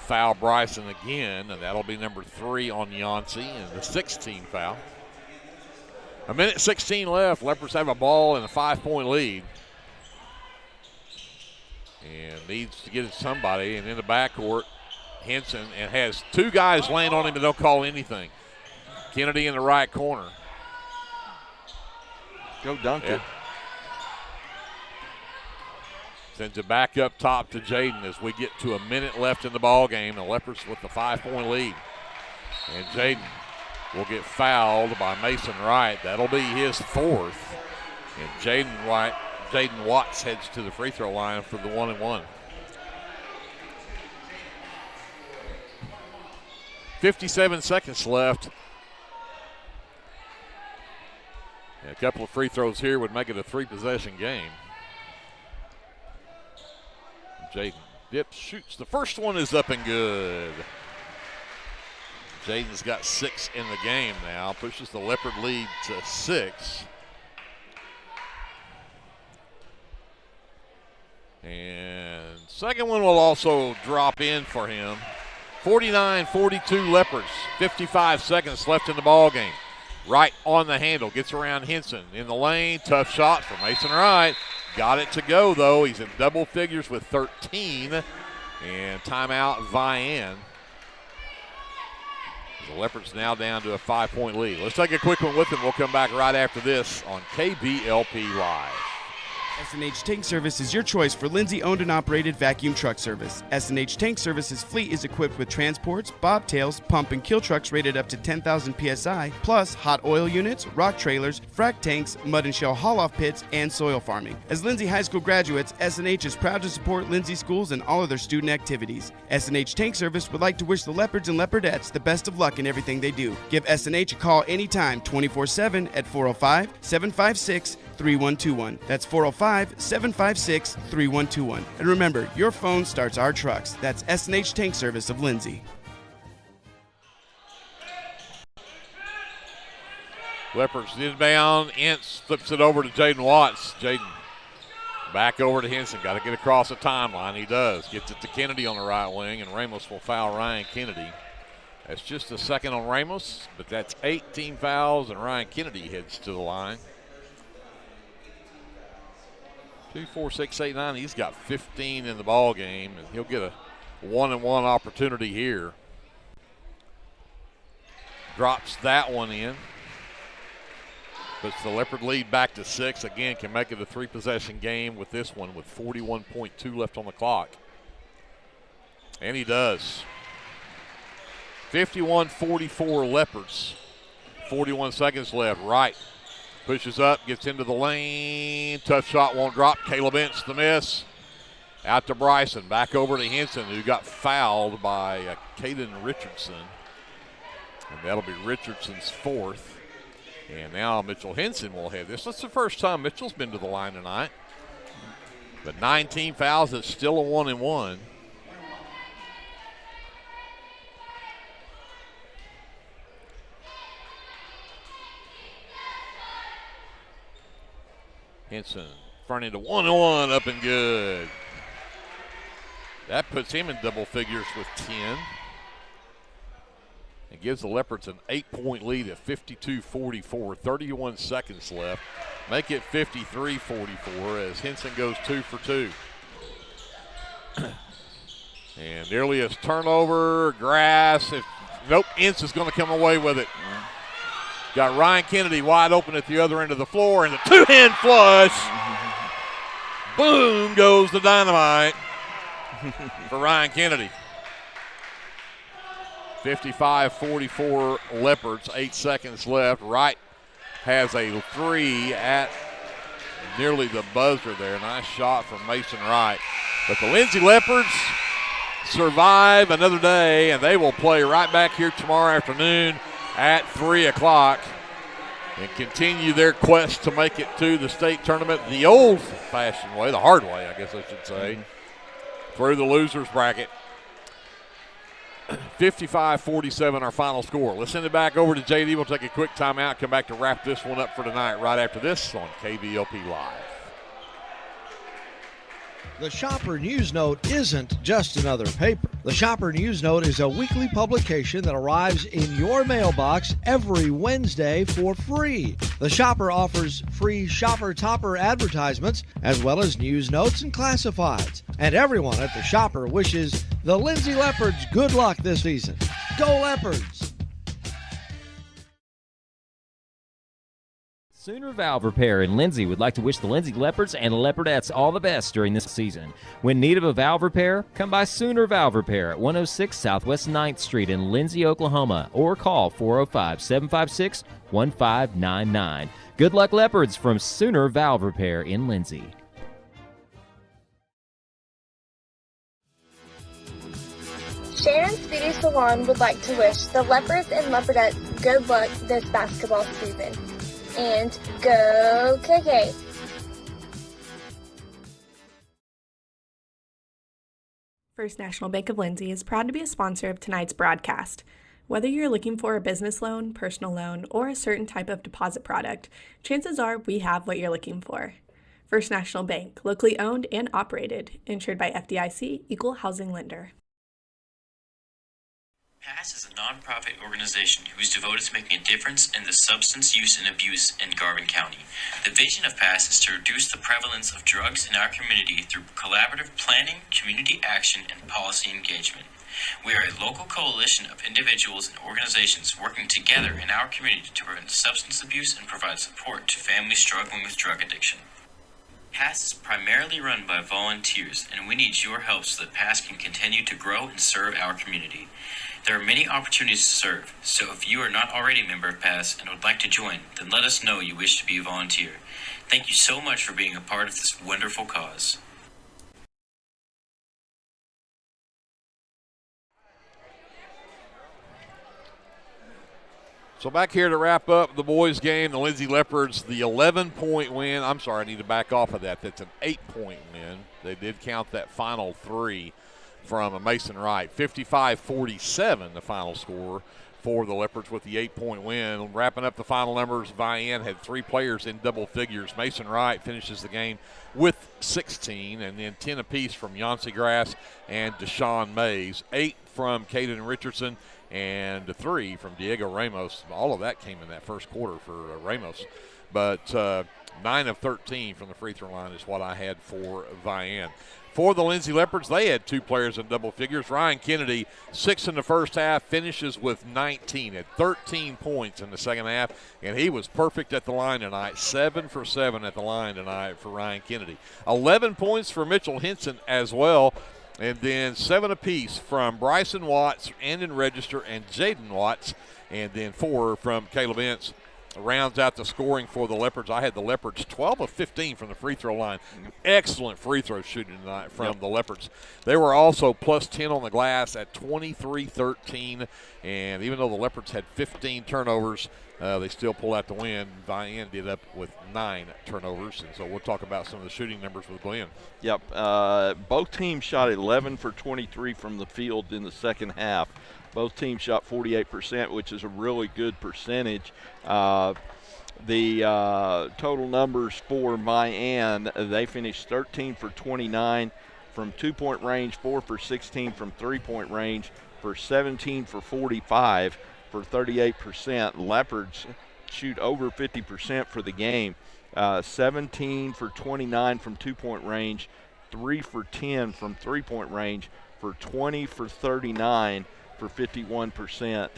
foul Bryson again, and that'll be number 3 on Yancey, and the 16 foul. 1:16 left. Leopards have a ball and a 5-point lead. And needs to get it to somebody, and in the backcourt, Henson, and has 2 guys laying on him and don't call anything. Kennedy in the right corner. Go dunk it. Sends it back up top to Jaden as we get to a minute left in the ball game. The Leopards with the 5-point lead. And Jaden will get fouled by Mason Wright. That'll be his 4th. And Jaden Watts heads to the free throw line for the 1-and-1. 57 seconds left. And a couple of free throws here would make it a 3-possession game. Jaden dips, shoots. The first one is up and good. Jaden's got 6 in the game now. Pushes the Leopard lead to 6. And second one will also drop in for him. 49-42 Leopards. 55 seconds left in the ball game. Right on the handle. Gets around Henson in the lane. Tough shot for Mason Wright. Got it to go, though. He's in double figures with 13. And timeout, Vian. The Leopards now down to a 5-point lead. Let's take a quick one with them. We'll come back right after this on KBLP Live. S&H Tank Service is your choice for Lindsay owned and operated vacuum truck service. S&H Tank Service's fleet is equipped with transports, bobtails, pump and kill trucks rated up to 10,000 psi, plus hot oil units, rock trailers, frac tanks, mud and shell haul-off pits, and soil farming. As Lindsay High School graduates, S&H is proud to support Lindsay schools and all of their student activities. S&H Tank Service would like to wish the Leopards and Leopardettes the best of luck in everything they do. Give S&H a call anytime, 24/7 at 405-756-3121. That's 405-756-3121. And remember, your phone starts our trucks. That's S&H Tank Service of Lindsay. Leopards inbound. Ince flips it over to Jaden Watts. Jaden back over to Henson. Got to get across the timeline. He does. Gets it to Kennedy on the right wing, and Ramos will foul Ryan Kennedy. That's just a second on Ramos, but that's 18 fouls, and Ryan Kennedy heads to the line. 2, 4, 6, 8, 9. He's got 15 in the ball game, and he'll get a 1-and-1 opportunity here. Drops that one in. Puts the Leopard lead back to 6. Again, can make it a 3-possession game with this one with 41.2 left on the clock. And he does. 51-44 Leopards. 41 seconds left. Wright pushes up, gets into the lane. Tough shot, won't drop. Caleb Ince the miss. Out to Bryson. Back over to Henson, who got fouled by Caden Richardson. And that'll be Richardson's 4th. And now Mitchell Henson will have this. That's the first time Mitchell's been to the line tonight. But 19 fouls, it's still a 1-and-1. Henson front into 1-on-1, up and good. That puts him in double figures with 10. It gives the Leopards an 8-point lead at 52-44, 31 seconds left. Make it 53-44 as Henson goes 2 for 2. And nearly a turnover, grass. Nope, Ince is going to come away with it. Got Ryan Kennedy wide open at the other end of the floor, and the two-hand flush. Boom goes the dynamite for Ryan Kennedy. 55-44 Leopards, 8 seconds left. Wright has a 3 at nearly the buzzer there. Nice shot from Mason Wright. But the Lindsay Leopards survive another day, and they will play right back here tomorrow afternoon at 3 o'clock and continue their quest to make it to the state tournament the old-fashioned way, the hard way, I guess I should say, through the losers bracket. 55-47 our final score. Let's send it back over to JD. We'll take a quick timeout, come back to wrap this one up for tonight right after this on KBLP Live. The Shopper News Note isn't just another paper. The Shopper News Note is a weekly publication that arrives in your mailbox every Wednesday for free. The Shopper offers free Shopper Topper advertisements as well as news notes and classifieds. And everyone at the Shopper wishes the Lindsay Leopards good luck this season. Go Leopards! Sooner Valve Repair in Lindsay would like to wish the Lindsay Leopards and Leopardettes all the best during this season. When in need of a valve repair, come by Sooner Valve Repair at 106 Southwest 9th Street in Lindsay, Oklahoma, or call 405-756-1599. Good luck, Leopards, from Sooner Valve Repair in Lindsay. Shannon's Beauty Salon would like to wish the Leopards and Leopardettes good luck this basketball season. And go KK! First National Bank of Lindsay is proud to be a sponsor of tonight's broadcast. Whether you're looking for a business loan, personal loan, or a certain type of deposit product, chances are we have what you're looking for. First National Bank, locally owned and operated, insured by FDIC, Equal Housing Lender. PASS is a nonprofit organization who is devoted to making a difference in the substance use and abuse in Garvin County. The vision of PASS is to reduce the prevalence of drugs in our community through collaborative planning, community action, and policy engagement. We are a local coalition of individuals and organizations working together in our community to prevent substance abuse and provide support to families struggling with drug addiction. PASS is primarily run by volunteers, and we need your help so that PASS can continue to grow and serve our community. There are many opportunities to serve, so if you are not already a member of PASS and would like to join, then let us know you wish to be a volunteer. Thank you so much for being a part of this wonderful cause. So back here to wrap up the boys' game, the Lindsay Leopards, the 11-point win. I'm sorry, I need to back off of that. That's an 8-point win. They did count that final 3 from Mason Wright. 55-47 the final score for the Leopards with the 8-point win. Wrapping up the final numbers, Vian had 3 players in double figures. Mason Wright finishes the game with 16, and then 10 apiece from Yancey Grass and Deshaun Mays. 8 from Caden Richardson and 3 from Diego Ramos. All of that came in that first quarter for Ramos. But 9 of 13 from the free throw line is what I had for Vian. For the Lindsay Leopards, they had 2 players in double figures. Ryan Kennedy, 6 in the first half, finishes with 19, had 13 points in the second half, and he was perfect at the line tonight. 7 for 7 at the line tonight for Ryan Kennedy. 11 points for Mitchell Henson as well, and then 7 apiece from Bryson Watts, Andon Register, and Jaden Watts, and then 4 from Caleb Ince. Rounds out the scoring for the Leopards. I had the Leopards 12 of 15 from the free throw line. Excellent free throw shooting tonight from the Leopards. They were also plus 10 on the glass at 23-13, and even though the Leopards had 15 turnovers, they still pull out the win. Vian ended up with 9 turnovers, and so we'll talk about some of the shooting numbers with Glenn. Yep. Both teams shot 11 for 23 from the field in the second half. Both teams shot 48%, which is a really good percentage. The total numbers for Vian, they finished 13 for 29 from 2-point range, 4 for 16 from 3-point range, for 17 for 45 for 38%. Leopards shoot over 50% for the game. 17 for 29 from 2-point range, 3 for 10 from 3-point range, for 20 for 39 for 51%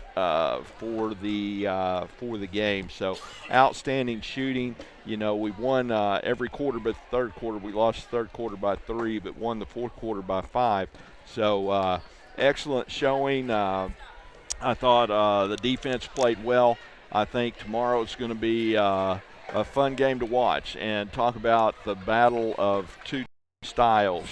for the game. So outstanding shooting. You know, we won every quarter but the third quarter. We lost the third quarter by 3, but won the fourth quarter by 5. So excellent showing. I thought the defense played well. I think tomorrow it's going to be a fun game to watch and talk about the battle of 2 styles.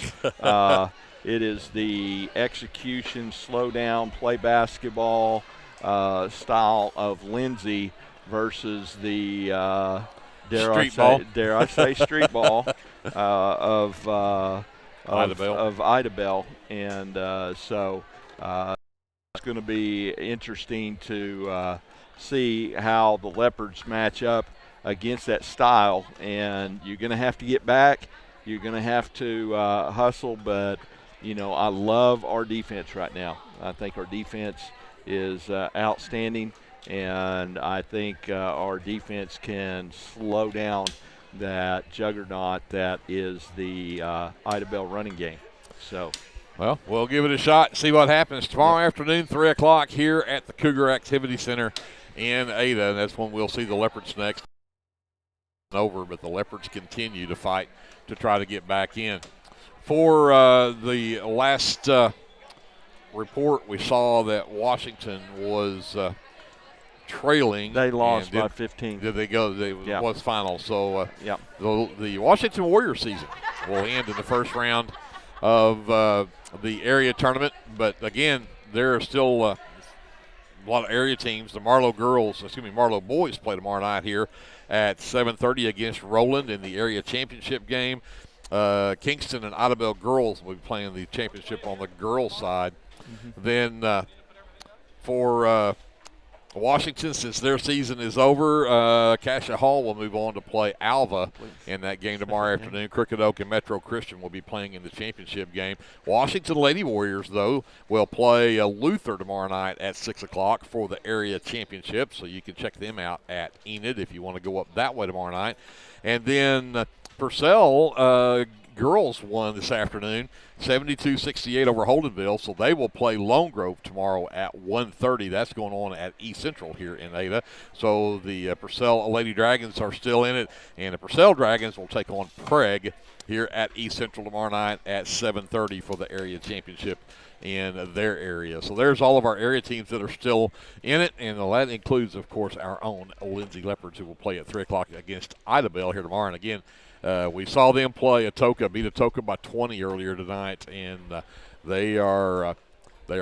It is the execution, slow down, play basketball style of Lindsay versus the dare I say street ball of Idabel, and so it's going to be interesting to see how the Leopards match up against that style, and you're going to have to get back You're going to have to hustle, but, I love our defense right now. I think our defense is outstanding, and I think our defense can slow down that juggernaut that is the Ida Bell running game. So, well, we'll give it a shot, see what happens tomorrow afternoon, 3 o'clock here at the Cougar Activity Center in Ada. That's when we'll see the Leopards next. Over, but the Leopards continue to fight to try to get back in. For the last report, we saw that Washington was trailing. They lost by 15. Did they go? It was final. So the Washington Warriors season will end in the first round of the area tournament. But again, there are still a lot of area teams. The Marlowe boys play tomorrow night here at 7:30 against Roland in the area championship game. Kingston and Ida Bell girls will be playing the championship on the girls' side. Then for Washington, since their season is over, Cassia Hall will move on to play Alva in that game tomorrow afternoon. Crooked Oak and Metro Christian will be playing in the championship game. Washington Lady Warriors, though, will play Luther tomorrow night at 6 o'clock for the area championship, so you can check them out at Enid if you want to go up that way tomorrow night. And then Purcell girls won this afternoon, 72-68 over Holdenville, so they will play Lone Grove tomorrow at 1:30. That's going on at East Central here in Ada. So the Purcell Lady Dragons are still in it, and the Purcell Dragons will take on Preg here at East Central tomorrow night at 7:30 for the area championship in their area. So there's all of our area teams that are still in it, and that includes, of course, our own Lindsay Leopards, who will play at 3 o'clock against Ida Bell here tomorrow. And again, we saw them play beat Atoka by 20 earlier tonight, and they are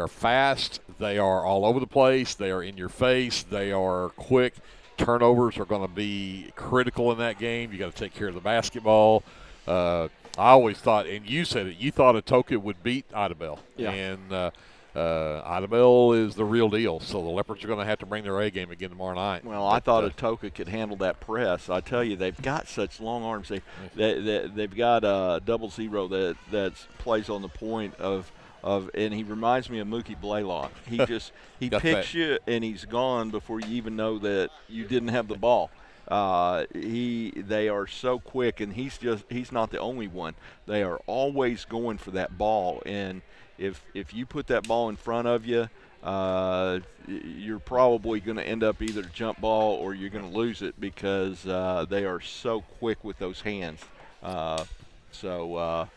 fast. They are all over the place. They are in your face. They are quick. Turnovers are going to be critical in that game. You got to take care of the basketball. I always thought, and you said it, you thought Atoka would beat Ida Bell. Yeah. And Ida Bell is the real deal. So the Leopards are going to have to bring their A game again tomorrow night. Well, I thought Atoka could handle that press. I tell you, they've got such long arms. They've got a 00 that plays on the point of, and he reminds me of Mookie Blaylock. He picks you and he's gone before you even know that you didn't have the ball. They are so quick, and he's not the only one. They are always going for that ball, and if you put that ball in front of you, you're probably going to end up either jump ball or you're going to lose it because they are so quick with those hands. We'll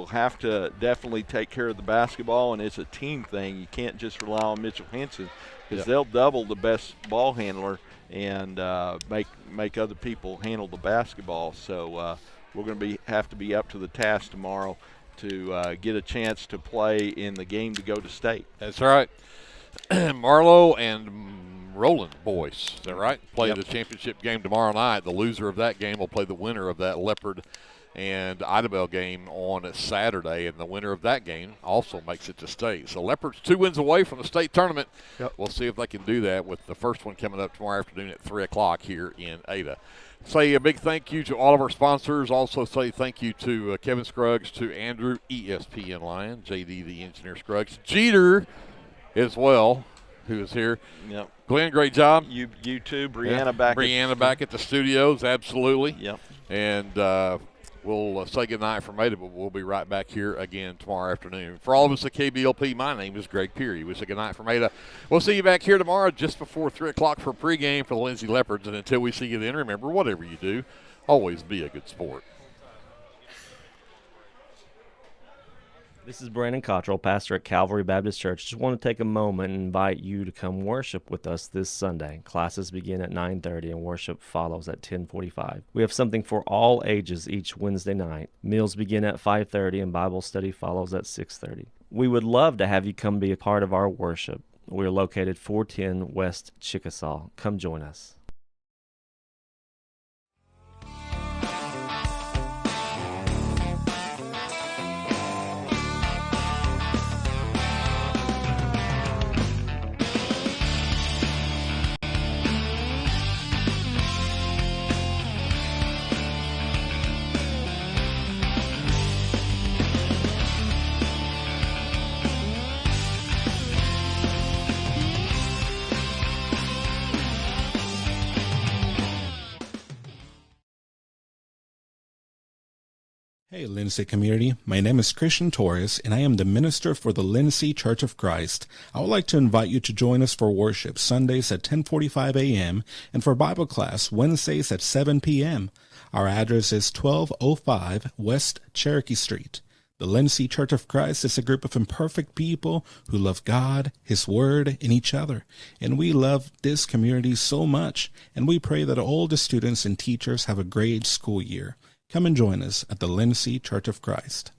have to definitely take care of the basketball, and it's a team thing. You can't just rely on Mitchell Henson because they'll double the best ball handler and make other people handle the basketball. So we're going to have to be up to the task tomorrow to get a chance to play in the game to go to state. That's right. Marlowe and Roland boys, is that right? Play the championship game tomorrow night. The loser of that game will play the winner of that Leopard and Ida Bell game on Saturday, and the winner of that game also makes it to state. So Leopards 2 wins away from the state tournament. We'll see if they can do that with the first one coming up tomorrow afternoon at 3 o'clock here in Ada. Say a big thank you to all of our sponsors. Also say thank you to Kevin Scruggs, to Andrew, ESPN Lion, JD the Engineer Scruggs, Jeter as well, who is here. Yep. Glenn, great job. You too. Brianna back at the studios, absolutely. Yep. And we'll say goodnight from Ada, but we'll be right back here again tomorrow afternoon. For all of us at KBLP, my name is Greg Peary. We say goodnight from Ada. We'll see you back here tomorrow just before 3 o'clock for pregame for the Lindsay Leopards. And until we see you then, remember, whatever you do, always be a good sport. This is Brandon Cottrell, pastor at Calvary Baptist Church. Just want to take a moment and invite you to come worship with us this Sunday. Classes begin at 9:30 and worship follows at 10:45. We have something for all ages each Wednesday night. Meals begin at 5:30 and Bible study follows at 6:30. We would love to have you come be a part of our worship. We are located 410 West Chickasaw. Come join us. Hey, LINDSAY community. My name is Christian Torres, and I am the minister for the LINDSAY Church of Christ. I would like to invite you to join us for worship Sundays at 10:45 a.m. and for Bible class Wednesdays at 7 p.m. Our address is 1205 West Cherokee Street. The LINDSAY Church of Christ is a group of imperfect people who love God, His Word, and each other. And we love this community so much, and we pray that all the students and teachers have a great school year. Come and join us at the LINDSAY Church of Christ.